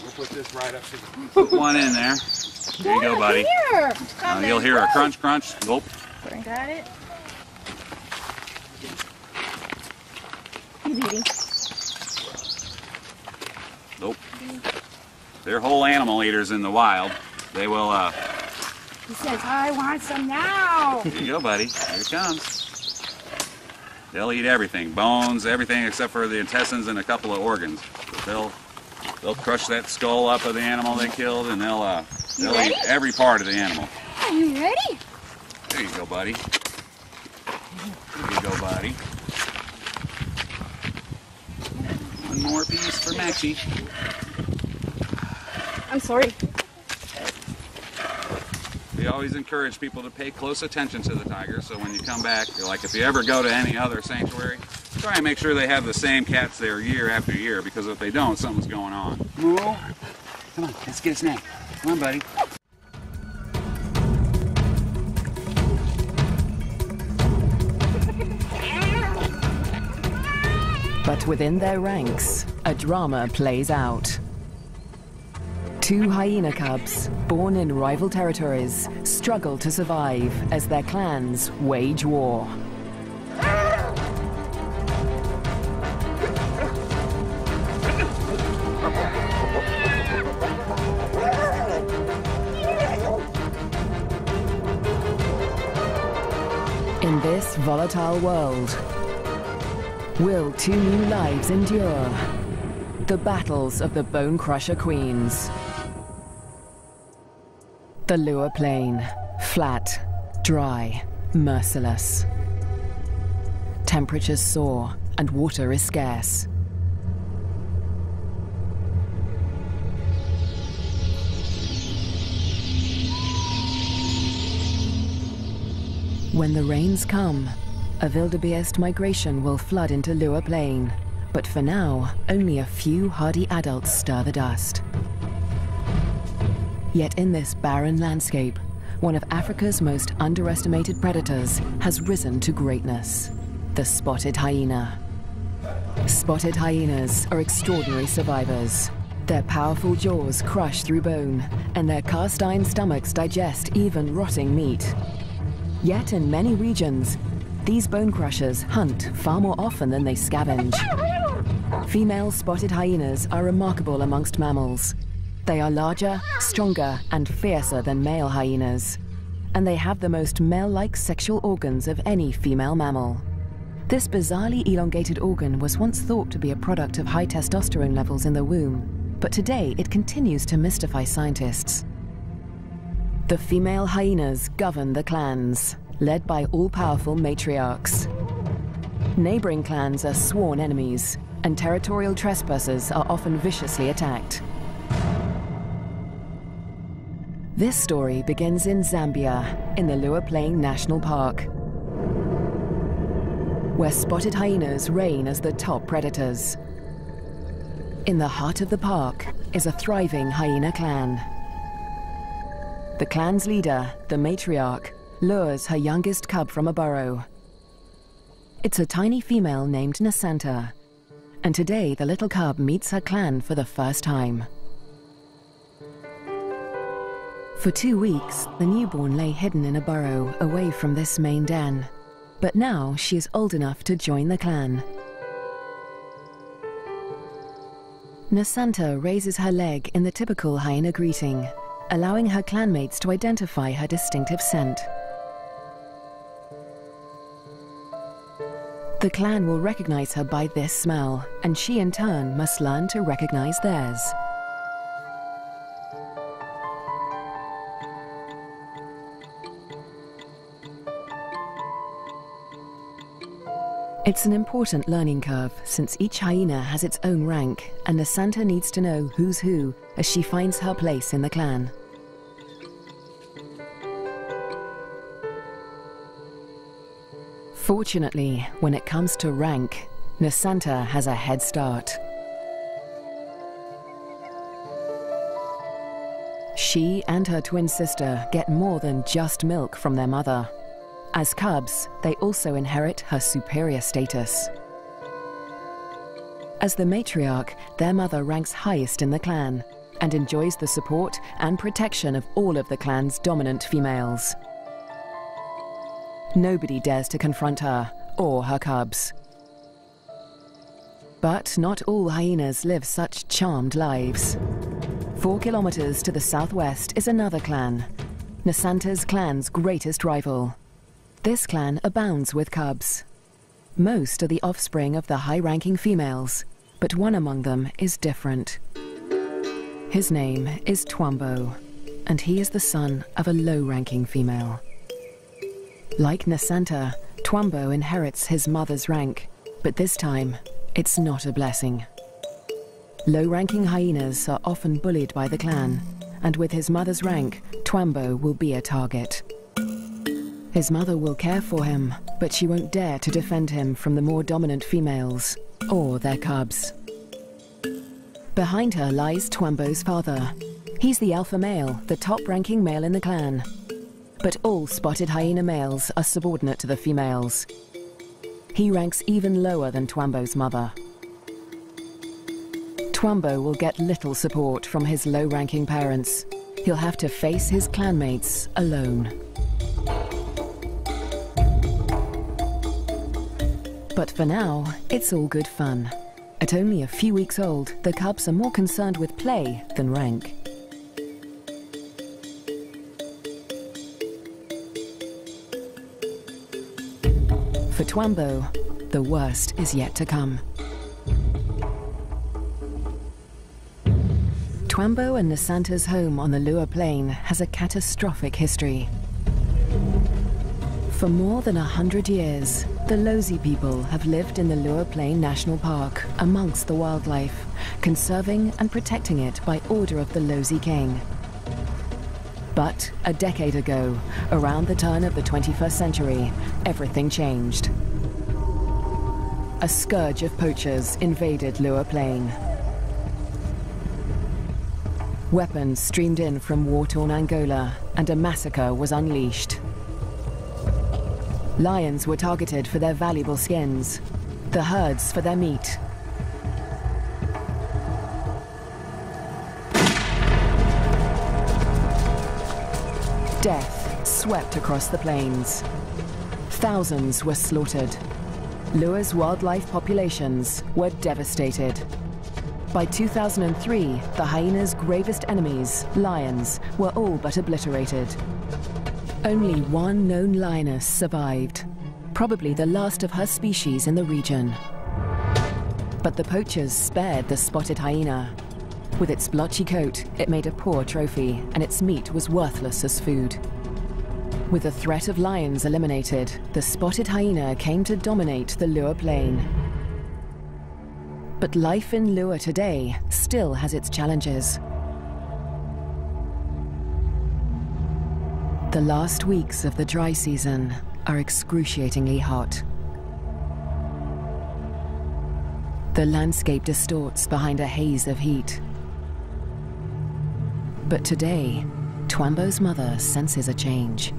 S: We'll put this right up to put one in there. There you go, buddy. You'll hear a crunch, crunch. Gulp.
I: Got it. He's eating.
S: Nope. They're whole animal eaters in the wild. They will,
I: He says, I want some now.
S: Here you go, buddy. Here it comes. They'll eat everything. Bones, everything except for the intestines and a couple of organs. They'll crush that skull up of the animal they killed, and they'll eat every part of the animal.
I: Are you ready?
S: There you go, buddy. There you go, buddy. One more piece for Maxie.
I: I'm sorry.
S: We always encourage people to pay close attention to the tigers, so when you come back, like if you ever go to any other sanctuary, try and make sure they have the same cats there year after year, because if they don't, something's going on. Moo, come on, let's get a snack. Come on, buddy.
T: But within their ranks, a drama plays out. 2 hyena cubs, born in rival territories, struggle to survive as their clans wage war. In this volatile world, will 2 new lives endure? The battles of the Bone Crusher Queens. The Lua Plain, flat, dry, merciless. Temperatures soar and water is scarce. When the rains come, a wildebeest migration will flood into Lua Plain. But for now, only a few hardy adults stir the dust. Yet in this barren landscape, one of Africa's most underestimated predators has risen to greatness: the spotted hyena. Spotted hyenas are extraordinary survivors. Their powerful jaws crush through bone, and their cast-iron stomachs digest even rotting meat. Yet in many regions, these bone crushers hunt far more often than they scavenge. Female spotted hyenas are remarkable amongst mammals. They are larger, stronger, and fiercer than male hyenas. And they have the most male-like sexual organs of any female mammal. This bizarrely elongated organ was once thought to be a product of high testosterone levels in the womb, but today it continues to mystify scientists. The female hyenas govern the clans, led by all-powerful matriarchs. Neighboring clans are sworn enemies, and territorial trespassers are often viciously attacked. This story begins in Zambia, in the Lua Plain National Park, where spotted hyenas reign as the top predators. In the heart of the park is a thriving hyena clan. The clan's leader, the matriarch, lures her youngest cub from a burrow. It's a tiny female named Nasanta, and today the little cub meets her clan for the first time. For 2 weeks, the newborn lay hidden in a burrow away from this main den, but now she is old enough to join the clan. Nasanta raises her leg in the typical hyena greeting, allowing her clanmates to identify her distinctive scent. The clan will recognize her by this smell, and she in turn must learn to recognize theirs. It's an important learning curve, since each hyena has its own rank, and Nasanta needs to know who's who as she finds her place in the clan. Fortunately, when it comes to rank, Nasanta has a head start. She and her twin sister get more than just milk from their mother. As cubs, they also inherit her superior status. As the matriarch, their mother ranks highest in the clan and enjoys the support and protection of all of the clan's dominant females. Nobody dares to confront her or her cubs. But not all hyenas live such charmed lives. 4 kilometers to the southwest is another clan, Nasanta's clan's greatest rival. This clan abounds with cubs. Most are the offspring of the high-ranking females, but one among them is different. His name is Twambo, and he is the son of a low-ranking female. Like Nasanta, Twambo inherits his mother's rank, but this time, it's not a blessing. Low-ranking hyenas are often bullied by the clan, and with his mother's rank, Twambo will be a target. His mother will care for him, but she won't dare to defend him from the more dominant females, or their cubs. Behind her lies Twambo's father. He's the alpha male, the top-ranking male in the clan. But all spotted hyena males are subordinate to the females. He ranks even lower than Twambo's mother. Twambo will get little support from his low-ranking parents. He'll have to face his clanmates alone. But for now, it's all good fun. At only a few weeks old, the cubs are more concerned with play than rank. For Twambo, the worst is yet to come. Twambo and Nasanta's home on the Liuwa Plain has a catastrophic history. For more than 100 years, the Lozi people have lived in the Liuwa Plain National Park amongst the wildlife, conserving and protecting it by order of the Lozi King. But a decade ago, around the turn of the 21st century, everything changed. A scourge of poachers invaded Liuwa Plain. Weapons streamed in from war-torn Angola, and a massacre was unleashed. Lions were targeted for their valuable skins, the herds for their meat. Death swept across the plains. Thousands were slaughtered. Liuwa's wildlife populations were devastated. By 2003, the hyena's gravest enemies, lions, were all but obliterated. Only one known lioness survived, probably the last of her species in the region. But the poachers spared the spotted hyena. With its blotchy coat, it made a poor trophy, and its meat was worthless as food. With the threat of lions eliminated, the spotted hyena came to dominate the Liuwa Plain. But life in Liuwa today still has its challenges. The last weeks of the dry season are excruciatingly hot. The landscape distorts behind a haze of heat. But today, Twambo's mother senses a change.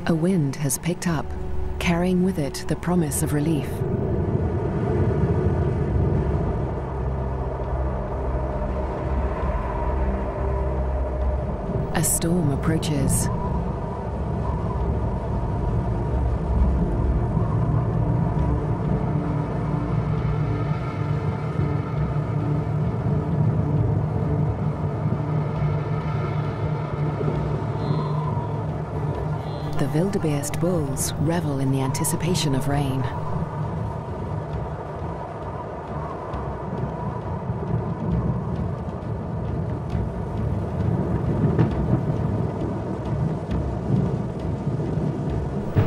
T: A wind has picked up, carrying with it the promise of relief. A storm approaches. The wildebeest bulls revel in the anticipation of rain.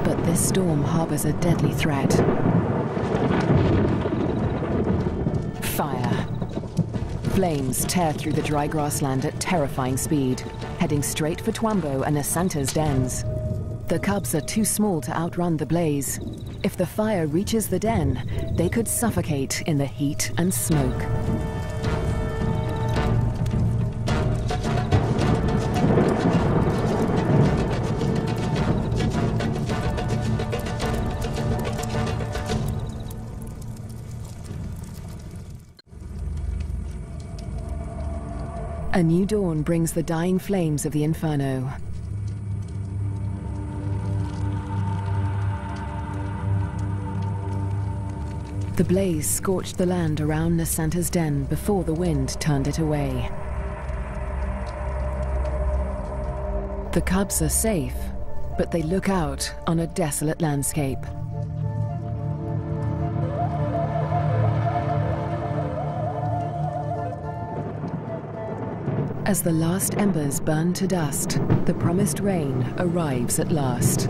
T: But this storm harbors a deadly threat. Fire. Flames tear through the dry grassland at terrifying speed, heading straight for Twombo and Nasanta's dens. The cubs are too small to outrun the blaze. If the fire reaches the den, they could suffocate in the heat and smoke. A new dawn brings the dying flames of the inferno. The blaze scorched the land around Nasanta's den before the wind turned it away. The cubs are safe, but they look out on a desolate landscape. As the last embers burn to dust, the promised rain arrives at last.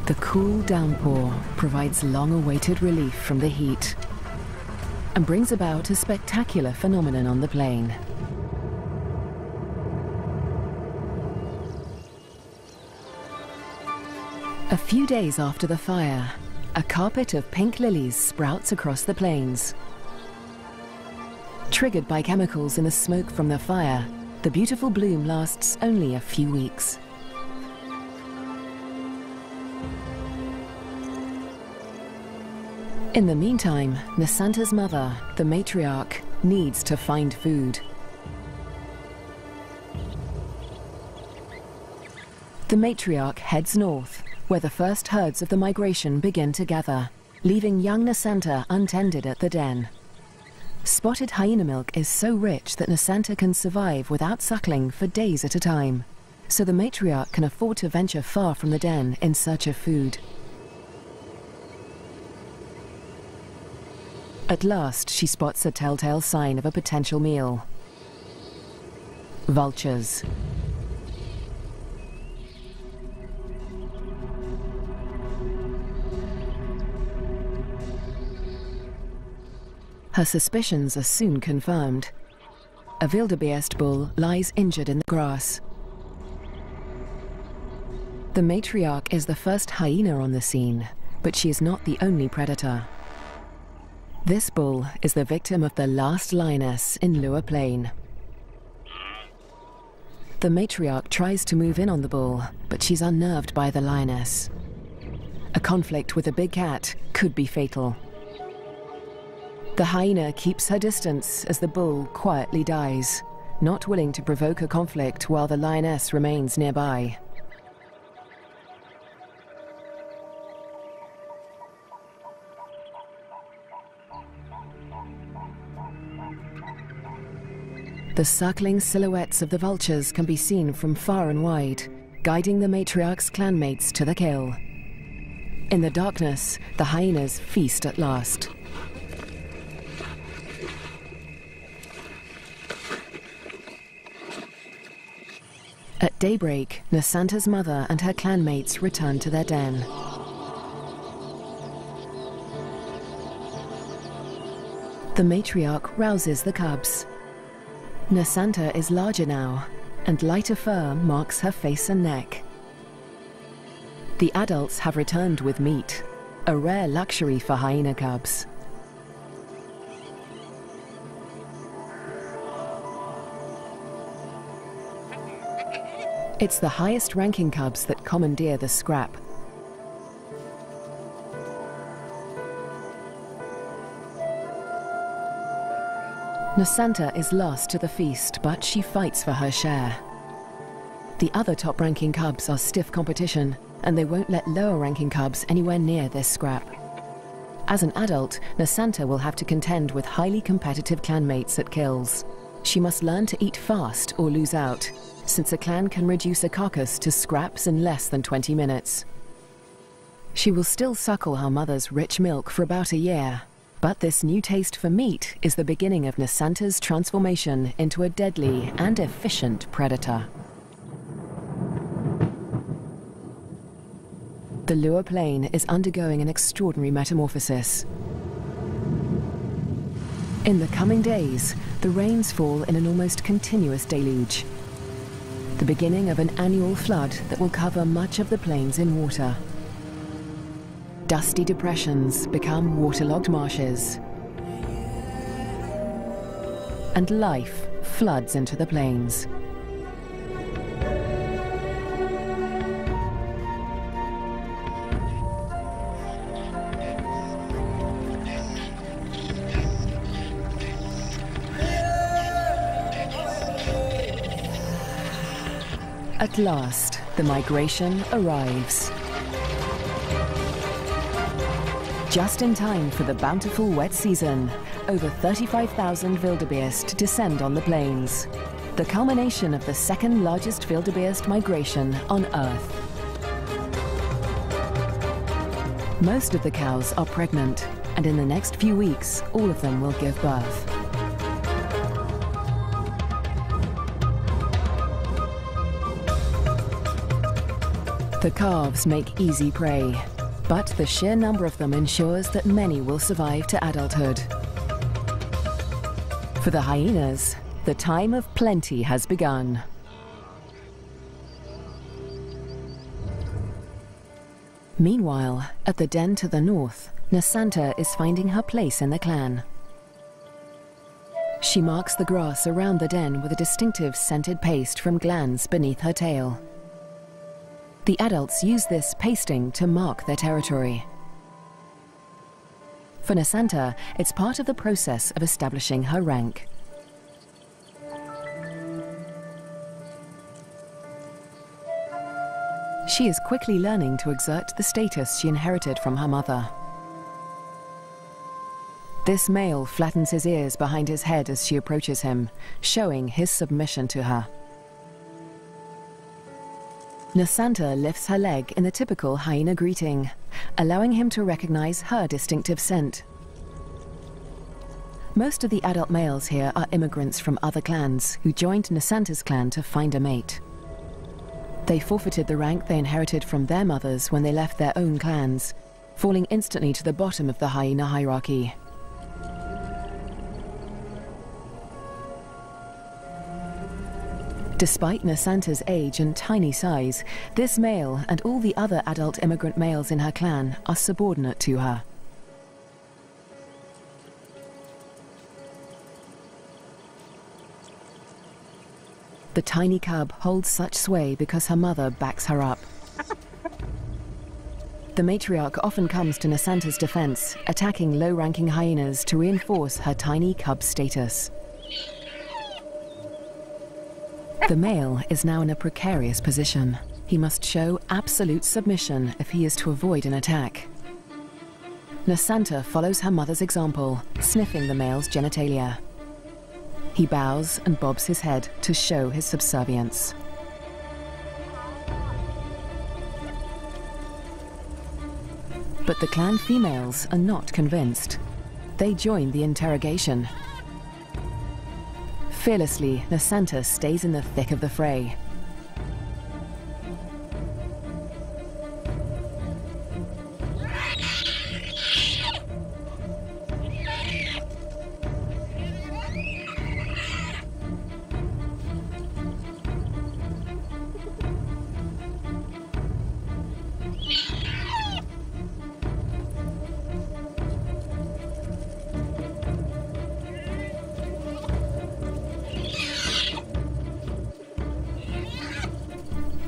T: The cool downpour provides long-awaited relief from the heat and brings about a spectacular phenomenon on the plain. A few days after the fire, a carpet of pink lilies sprouts across the plains. Triggered by chemicals in the smoke from the fire, the beautiful bloom lasts only a few weeks. In the meantime, Nasanta's mother, the matriarch, needs to find food. The matriarch heads north, where the first herds of the migration begin to gather, leaving young Nasanta untended at the den. Spotted hyena milk is so rich that Nasanta can survive without suckling for days at a time, so the matriarch can afford to venture far from the den in search of food. At last, she spots a telltale sign of a potential meal. Vultures. Her suspicions are soon confirmed. A wildebeest bull lies injured in the grass. The matriarch is the first hyena on the scene, but she is not the only predator. This bull is the victim of the last lioness in Lua Plain. The matriarch tries to move in on the bull, but she's unnerved by the lioness. A conflict with a big cat could be fatal. The hyena keeps her distance as the bull quietly dies, not willing to provoke a conflict while the lioness remains nearby. The circling silhouettes of the vultures can be seen from far and wide, guiding the matriarch's clanmates to the kill. In the darkness, the hyenas feast at last. At daybreak, Nasanta's mother and her clanmates return to their den. The matriarch rouses the cubs. Nasanta is larger now, and lighter fur marks her face and neck. The adults have returned with meat, a rare luxury for hyena cubs. It's the highest-ranking cubs that commandeer the scrap. Nosanta is last to the feast, but she fights for her share. The other top-ranking cubs are stiff competition, and they won't let lower-ranking cubs anywhere near this scrap. As an adult, Nosanta will have to contend with highly competitive clanmates at kills. She must learn to eat fast or lose out, since a clan can reduce a carcass to scraps in less than 20 minutes. She will still suckle her mother's rich milk for about a year, but this new taste for meat is the beginning of Nosanta's transformation into a deadly and efficient predator. The Lua Plain is undergoing an extraordinary metamorphosis. In the coming days, the rains fall in an almost continuous deluge, the beginning of an annual flood that will cover much of the plains in water. Dusty depressions become waterlogged marshes, and life floods into the plains. At last, the migration arrives. Just in time for the bountiful wet season, over 35,000 wildebeest descend on the plains, the culmination of the second largest wildebeest migration on Earth. Most of the cows are pregnant, and in the next few weeks, all of them will give birth. The calves make easy prey, but the sheer number of them ensures that many will survive to adulthood. For the hyenas, the time of plenty has begun. Meanwhile, at the den to the north, Nosanta is finding her place in the clan. She marks the grass around the den with a distinctive scented paste from glands beneath her tail. The adults use this pasting to mark their territory. For Nosanta, it's part of the process of establishing her rank. She is quickly learning to exert the status she inherited from her mother. This male flattens his ears behind his head as she approaches him, showing his submission to her. Nosanta lifts her leg in the typical hyena greeting, allowing him to recognize her distinctive scent. Most of the adult males here are immigrants from other clans who joined Nosanta's clan to find a mate. They forfeited the rank they inherited from their mothers when they left their own clans, falling instantly to the bottom of the hyena hierarchy. Despite Nosanta's age and tiny size, this male and all the other adult immigrant males in her clan are subordinate to her. The tiny cub holds such sway because her mother backs her up. The matriarch often comes to Nosanta's defense, attacking low-ranking hyenas to reinforce her tiny cub status. The male is now in a precarious position. He must show absolute submission if he is to avoid an attack. Nosanta follows her mother's example, sniffing the male's genitalia. He bows and bobs his head to show his subservience. But the clan females are not convinced. They join the interrogation. Fearlessly, Nosanta stays in the thick of the fray.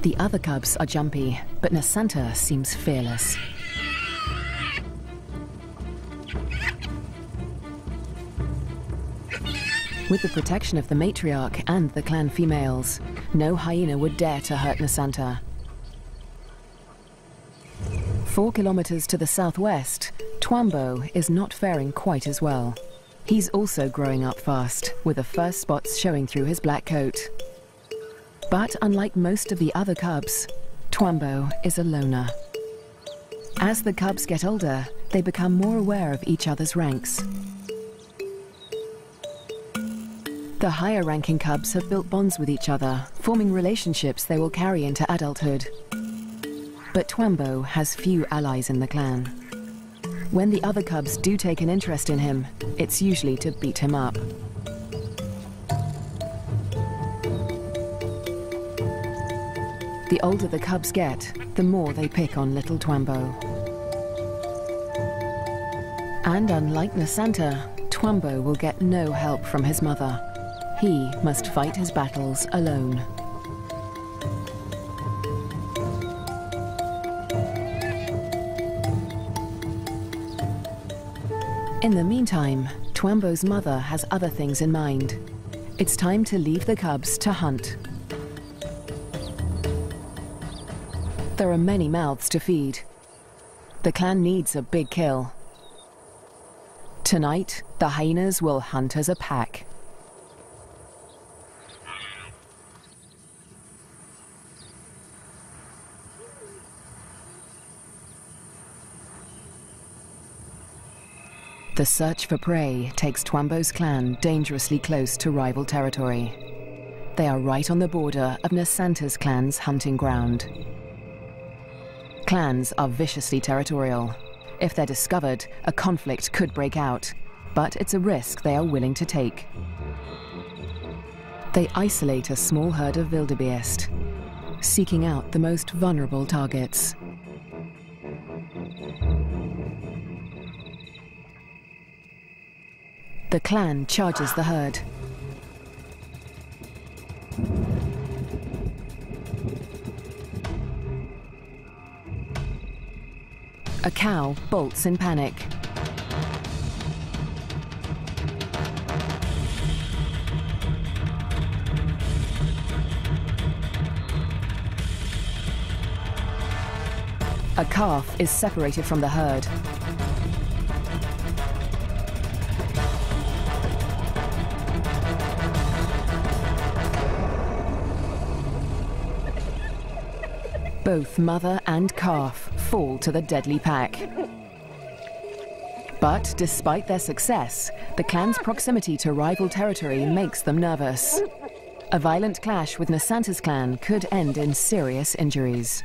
T: The other cubs are jumpy, but Nasanta seems fearless. With the protection of the matriarch and the clan females, no hyena would dare to hurt Nasanta. 4 kilometers to the southwest, Twambo is not faring quite as well. He's also growing up fast, with the first spots showing through his black coat. But unlike most of the other cubs, Twambo is a loner. As the cubs get older, they become more aware of each other's ranks. The higher-ranking cubs have built bonds with each other, forming relationships they will carry into adulthood. But Twambo has few allies in the clan. When the other cubs do take an interest in him, it's usually to beat him up. The older the cubs get, the more they pick on little Twambo. And unlike Nasanta, Twambo will get no help from his mother. He must fight his battles alone. In the meantime, Twambo's mother has other things in mind. It's time to leave the cubs to hunt. There are many mouths to feed. The clan needs a big kill. Tonight, the hyenas will hunt as a pack. The search for prey takes Twambo's clan dangerously close to rival territory. They are right on the border of Nasanta's clan's hunting ground. Clans are viciously territorial. If they're discovered, a conflict could break out, but it's a risk they are willing to take. They isolate a small herd of wildebeest, seeking out the most vulnerable targets. The clan charges the herd. A cow bolts in panic. A calf is separated from the herd. Both mother and calf fall to the deadly pack. But despite their success, the clan's proximity to rival territory makes them nervous. A violent clash with Nasanta's clan could end in serious injuries.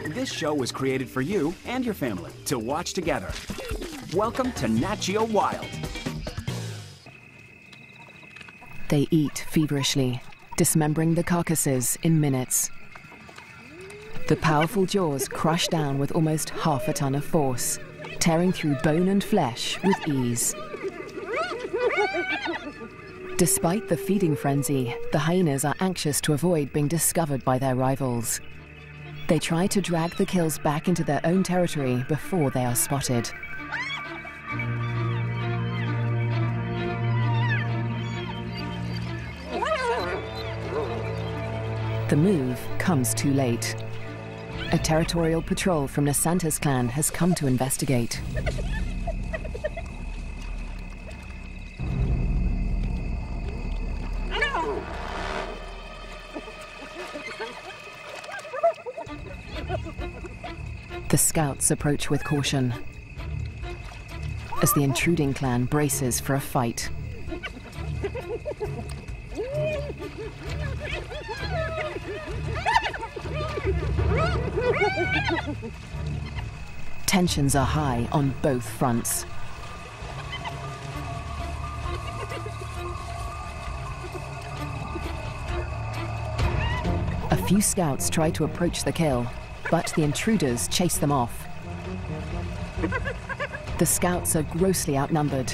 U: This show was created for you and your family to watch together. Welcome to Nat Geo Wild.
T: They eat feverishly, dismembering the carcasses in minutes. The powerful jaws crush down with almost half a ton of force, tearing through bone and flesh with ease. Despite the feeding frenzy, the hyenas are anxious to avoid being discovered by their rivals. They try to drag the kills back into their own territory before they are spotted. The move comes too late. A territorial patrol from Nasanta's clan has come to investigate. The scouts approach with caution as the intruding clan braces for a fight. Tensions are high on both fronts. A few scouts try to approach the kill, but the intruders chase them off. The scouts are grossly outnumbered.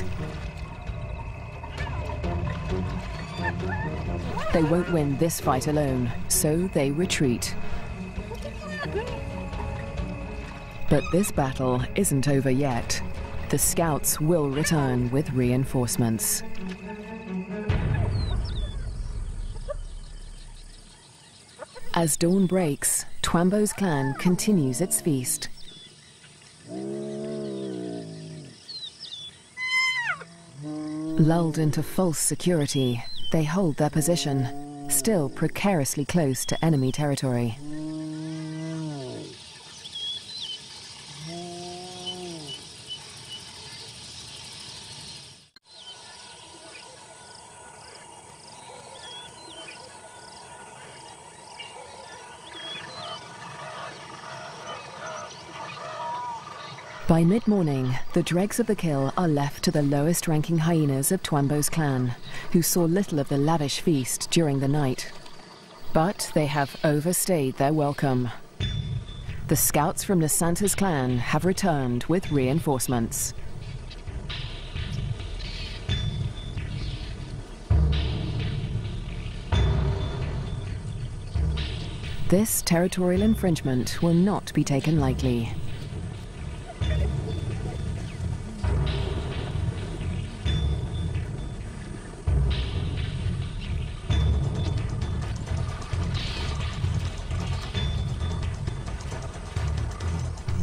T: They won't win this fight alone, so they retreat. But this battle isn't over yet. The scouts will return with reinforcements. As dawn breaks, Twambo's clan continues its feast. Lulled into false security, they hold their position, still precariously close to enemy territory. By mid-morning, the dregs of the kill are left to the lowest-ranking hyenas of Twambo's clan, who saw little of the lavish feast during the night. But they have overstayed their welcome. The scouts from Nasanta's clan have returned with reinforcements. This territorial infringement will not be taken lightly.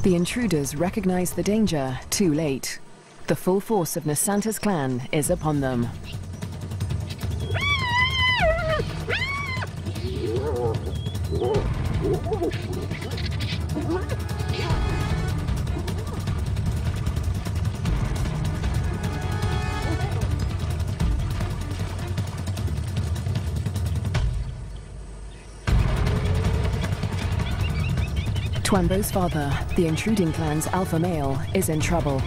T: The intruders recognize the danger too late. The full force of Nasanta's clan is upon them. Twambo's father, the intruding clan's alpha male, is in trouble.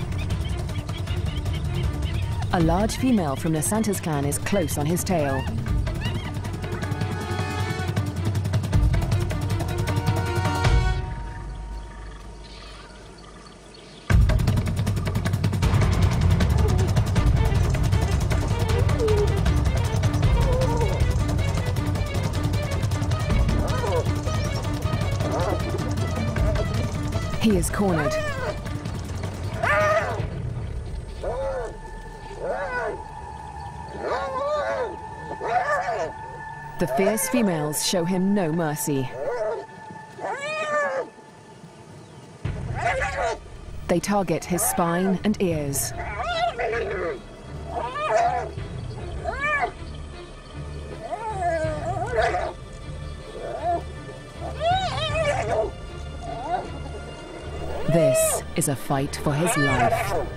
T: A large female from Nasanta's clan is close on his tail. He is cornered. The fierce females show him no mercy. They target his spine and ears. This is a fight for his life.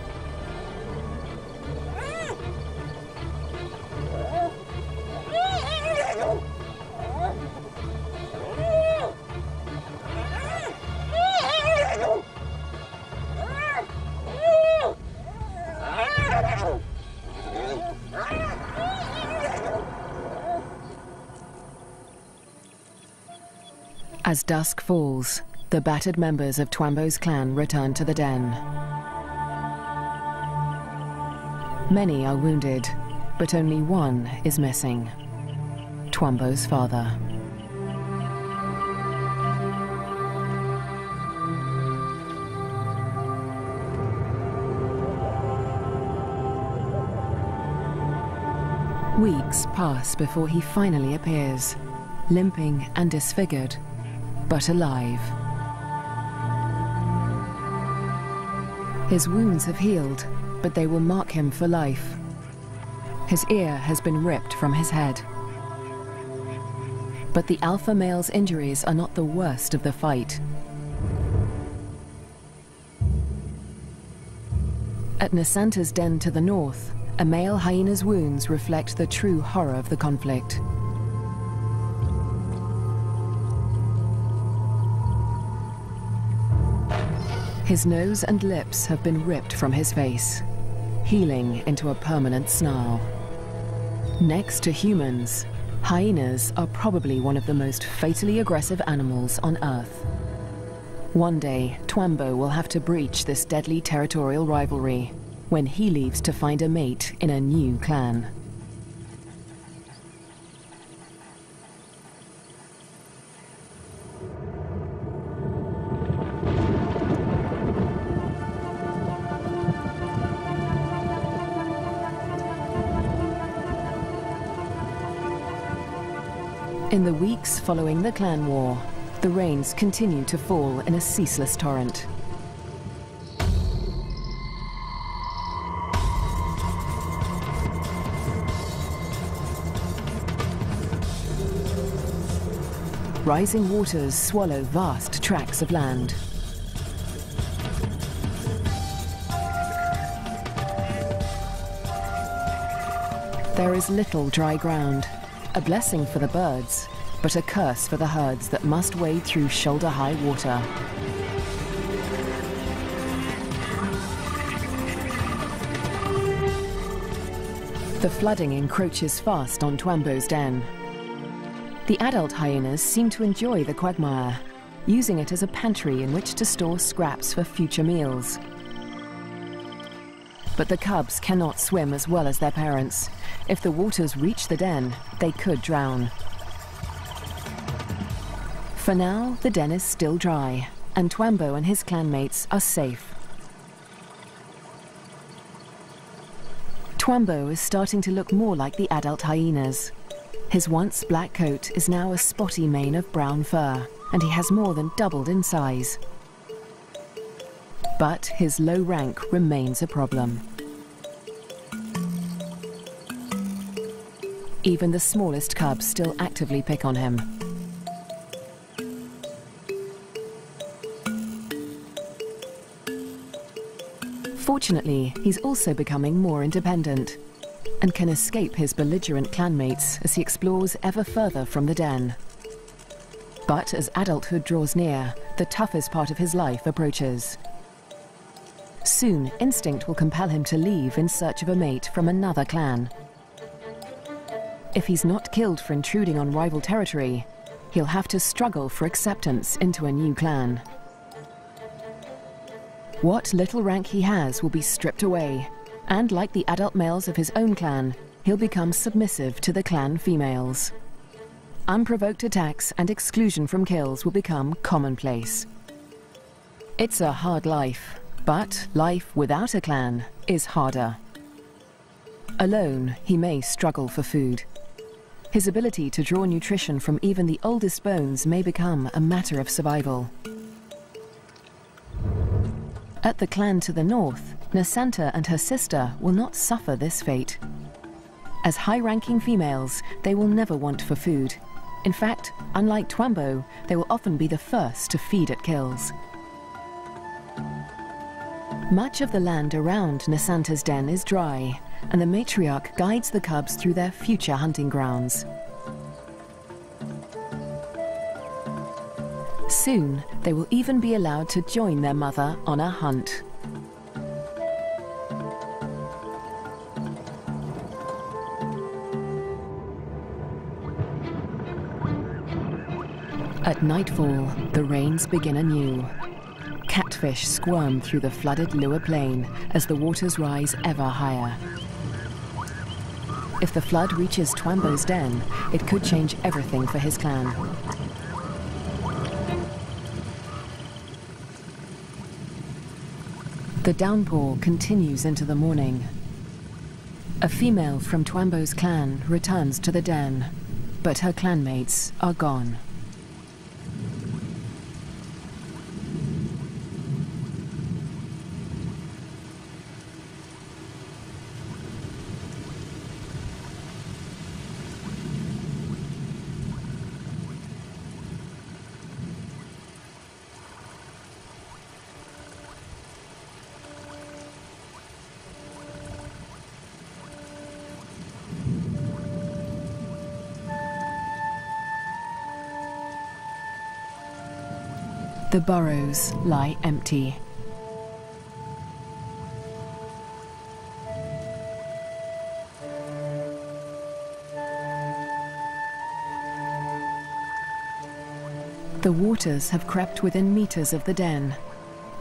T: As dusk falls, the battered members of Twambo's clan return to the den. Many are wounded, but only one is missing: Twambo's father. Weeks pass before he finally appears, limping and disfigured, but alive. His wounds have healed, but they will mark him for life. His ear has been ripped from his head. But the alpha male's injuries are not the worst of the fight. At Nasanta's den to the north, a male hyena's wounds reflect the true horror of the conflict. His nose and lips have been ripped from his face, healing into a permanent snarl. Next to humans, hyenas are probably one of the most fatally aggressive animals on Earth. One day, Twambo will have to breach this deadly territorial rivalry when he leaves to find a mate in a new clan. In the weeks following the clan war, the rains continue to fall in a ceaseless torrent. Rising waters swallow vast tracts of land. There is little dry ground, a blessing for the birds, but a curse for the herds that must wade through shoulder-high water. The flooding encroaches fast on Twambo's den. The adult hyenas seem to enjoy the quagmire, using it as a pantry in which to store scraps for future meals. But the cubs cannot swim as well as their parents. If the waters reach the den, they could drown. For now, the den is still dry, and Twambo and his clanmates are safe. Twambo is starting to look more like the adult hyenas. His once black coat is now a spotty mane of brown fur, and he has more than doubled in size. But his low rank remains a problem. Even the smallest cubs still actively pick on him. Fortunately, he's also becoming more independent and can escape his belligerent clanmates as he explores ever further from the den. But as adulthood draws near, the toughest part of his life approaches. Soon, instinct will compel him to leave in search of a mate from another clan. If he's not killed for intruding on rival territory, he'll have to struggle for acceptance into a new clan. What little rank he has will be stripped away, and like the adult males of his own clan, he'll become submissive to the clan females. Unprovoked attacks and exclusion from kills will become commonplace. It's a hard life, but life without a clan is harder. Alone, he may struggle for food. His ability to draw nutrition from even the oldest bones may become a matter of survival. At the clan to the north, Nasanta and her sister will not suffer this fate. As high-ranking females, they will never want for food. In fact, unlike Twambo, they will often be the first to feed at kills. Much of the land around Nasanta's den is dry, and the matriarch guides the cubs through their future hunting grounds. Soon, they will even be allowed to join their mother on a hunt. At nightfall, the rains begin anew. Catfish squirm through the flooded Lua Plain as the waters rise ever higher. If the flood reaches Twambo's den, it could change everything for his clan. The downpour continues into the morning. A female from Twambo's clan returns to the den, but her clanmates are gone. The burrows lie empty. The waters have crept within meters of the den.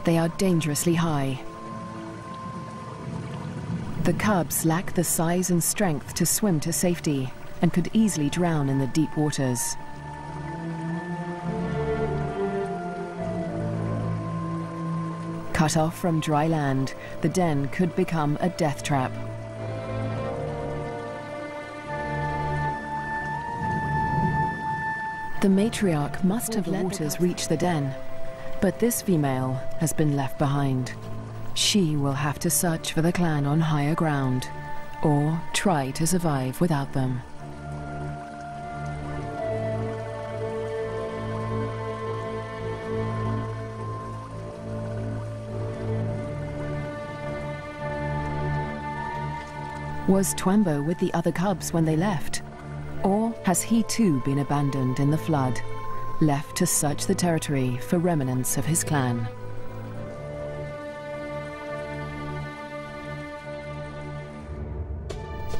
T: They are dangerously high. The cubs lack the size and strength to swim to safety and could easily drown in the deep waters. Cut off from dry land, the den could become a death trap. The matriarch must have let waters reach the den, but this female has been left behind. She will have to search for the clan on higher ground, or try to survive without them. Was Twembo with the other cubs when they left? Or has he too been abandoned in the flood, left to search the territory for remnants of his clan?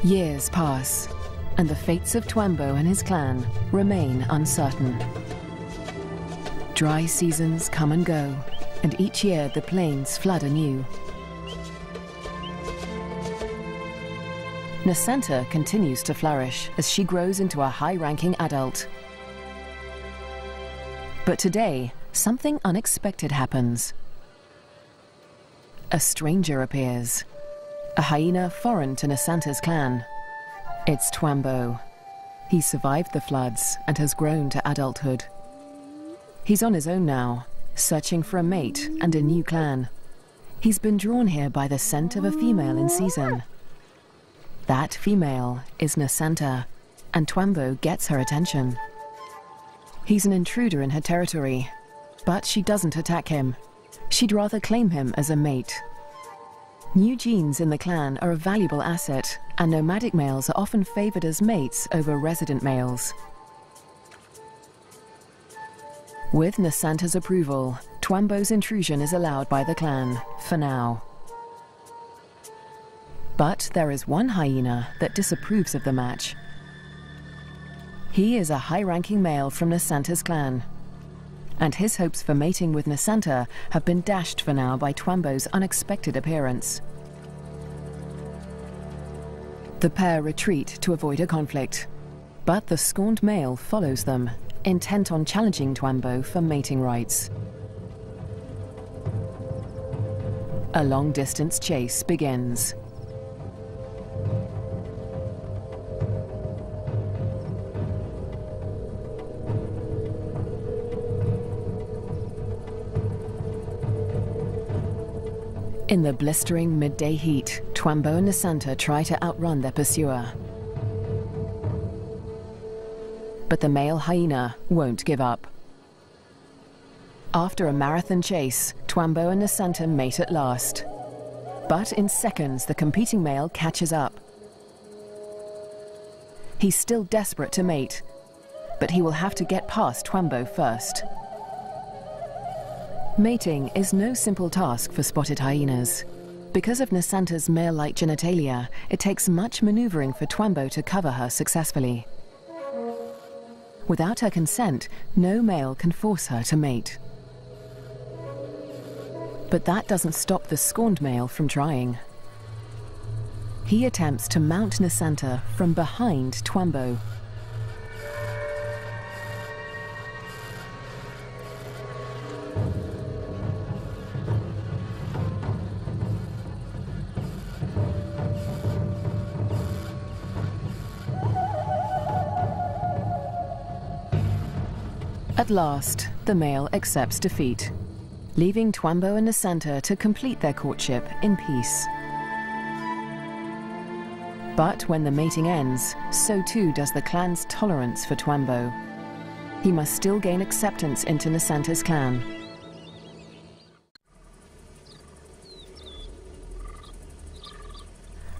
T: Years pass, and the fates of Twembo and his clan remain uncertain. Dry seasons come and go, and each year the plains flood anew. Nasenta continues to flourish as she grows into a high-ranking adult. But today, something unexpected happens. A stranger appears, a hyena foreign to Nasenta's clan. It's Twembo. He survived the floods and has grown to adulthood. He's on his own now, searching for a mate and a new clan. He's been drawn here by the scent of a female in season. That female is Nasenta, and Twembo gets her attention. He's an intruder in her territory, but she doesn't attack him. She'd rather claim him as a mate. New genes in the clan are a valuable asset, and nomadic males are often favored as mates over resident males. With Nasenta's approval, Twembo's intrusion is allowed by the clan, for now. But there is one hyena that disapproves of the match. He is a high-ranking male from Nasenta's clan, and his hopes for mating with Nasenta have been dashed for now by Twembo's unexpected appearance. The pair retreat to avoid a conflict, but the scorned male follows them, intent on challenging Twembo for mating rights. A long-distance chase begins. In the blistering midday heat, Twembo and Nasenta try to outrun their pursuer. But the male hyena won't give up. After a marathon chase, Twembo and Nasenta mate at last. But in seconds, the competing male catches up. He's still desperate to mate, but he will have to get past Twembo first. Mating is no simple task for spotted hyenas. Because of Nasenta's male-like genitalia, it takes much maneuvering for Twembo to cover her successfully. Without her consent, no male can force her to mate. But that doesn't stop the scorned male from trying. He attempts to mount Nasenta from behind Twembo. At last, the male accepts defeat, leaving Twembo and Nasenta to complete their courtship in peace. But when the mating ends, so too does the clan's tolerance for Twembo. He must still gain acceptance into Nasenta's clan.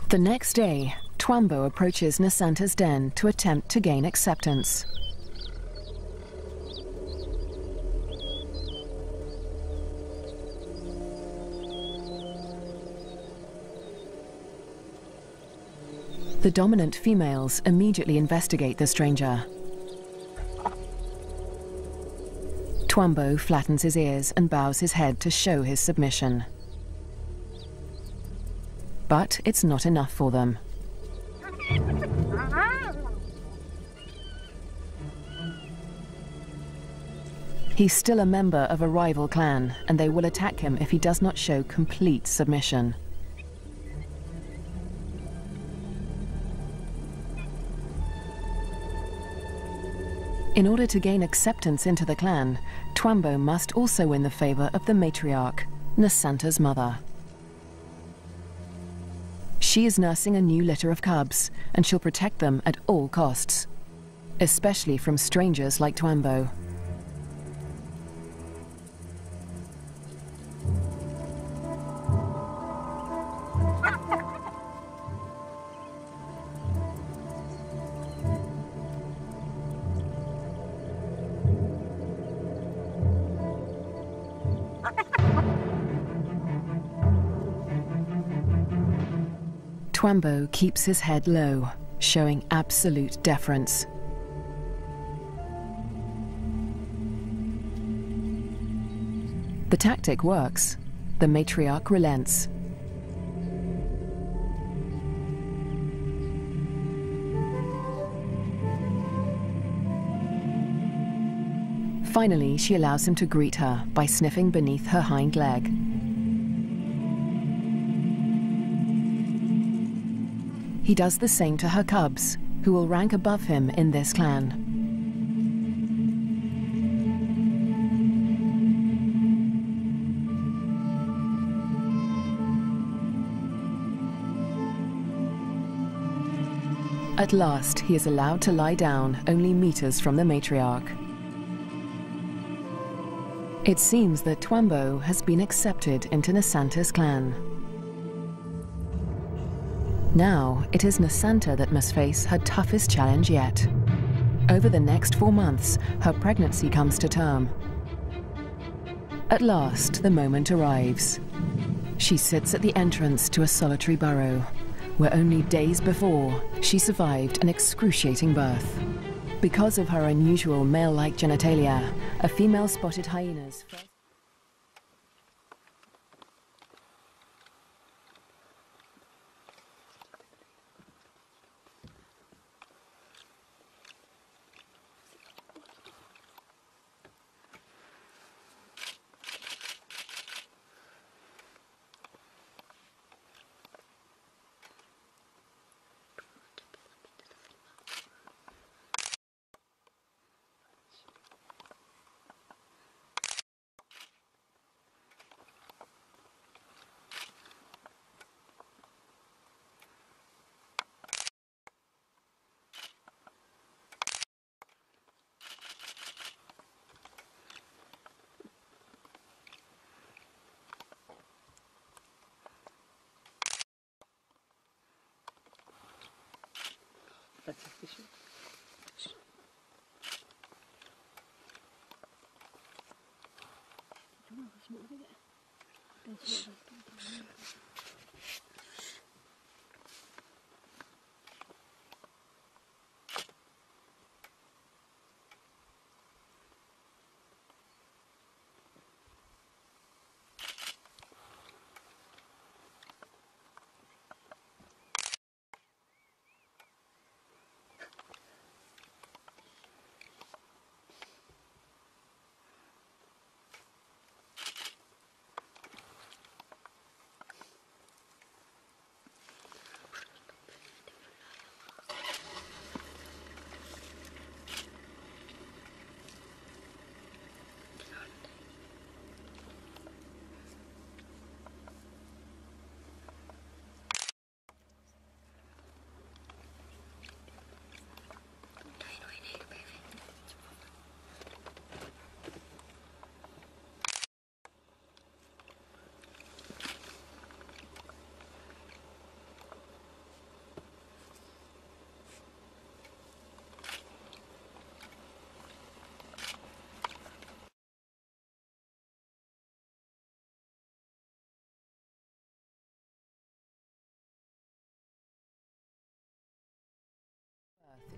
T: The next day, Twembo approaches Nasenta's den to attempt to gain acceptance. The dominant females immediately investigate the stranger. Twembo flattens his ears and bows his head to show his submission. But it's not enough for them. He's still a member of a rival clan, and they will attack him if he does not show complete submission. In order to gain acceptance into the clan, Twambo must also win the favor of the matriarch, Nasanta's mother. She is nursing a new litter of cubs, and she'll protect them at all costs, especially from strangers like Twambo. Twambo keeps his head low, showing absolute deference. The tactic works. The matriarch relents. Finally, she allows him to greet her by sniffing beneath her hind leg. He does the same to her cubs, who will rank above him in this clan. At last, he is allowed to lie down only meters from the matriarch. It seems that Twambo has been accepted into Nasanta's clan. Now, it is Nasanta that must face her toughest challenge yet. Over the next 4 months, her pregnancy comes to term. At last, the moment arrives. She sits at the entrance to a solitary burrow, where only days before, she survived an excruciating birth. Because of her unusual male-like genitalia, a female spotted hyena's first...
F: That's official.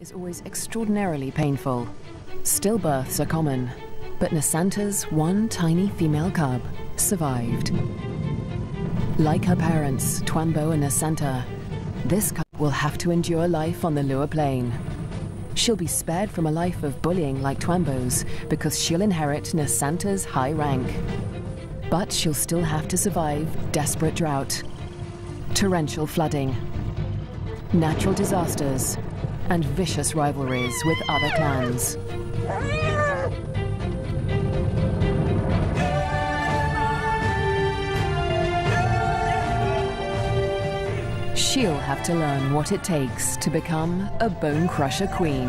F: Is always extraordinarily painful. Stillbirths are common, but Nasanta's one tiny female cub survived. Like her parents, Twambo and Nasanta, this cub will have to endure life on the Lua Plain. She'll be spared from a life of bullying like Twambo's because she'll inherit Nasanta's high rank. But she'll still have to survive desperate drought, torrential flooding, natural disasters, and vicious rivalries with other clans. She'll have to learn what it takes to become a bone crusher queen.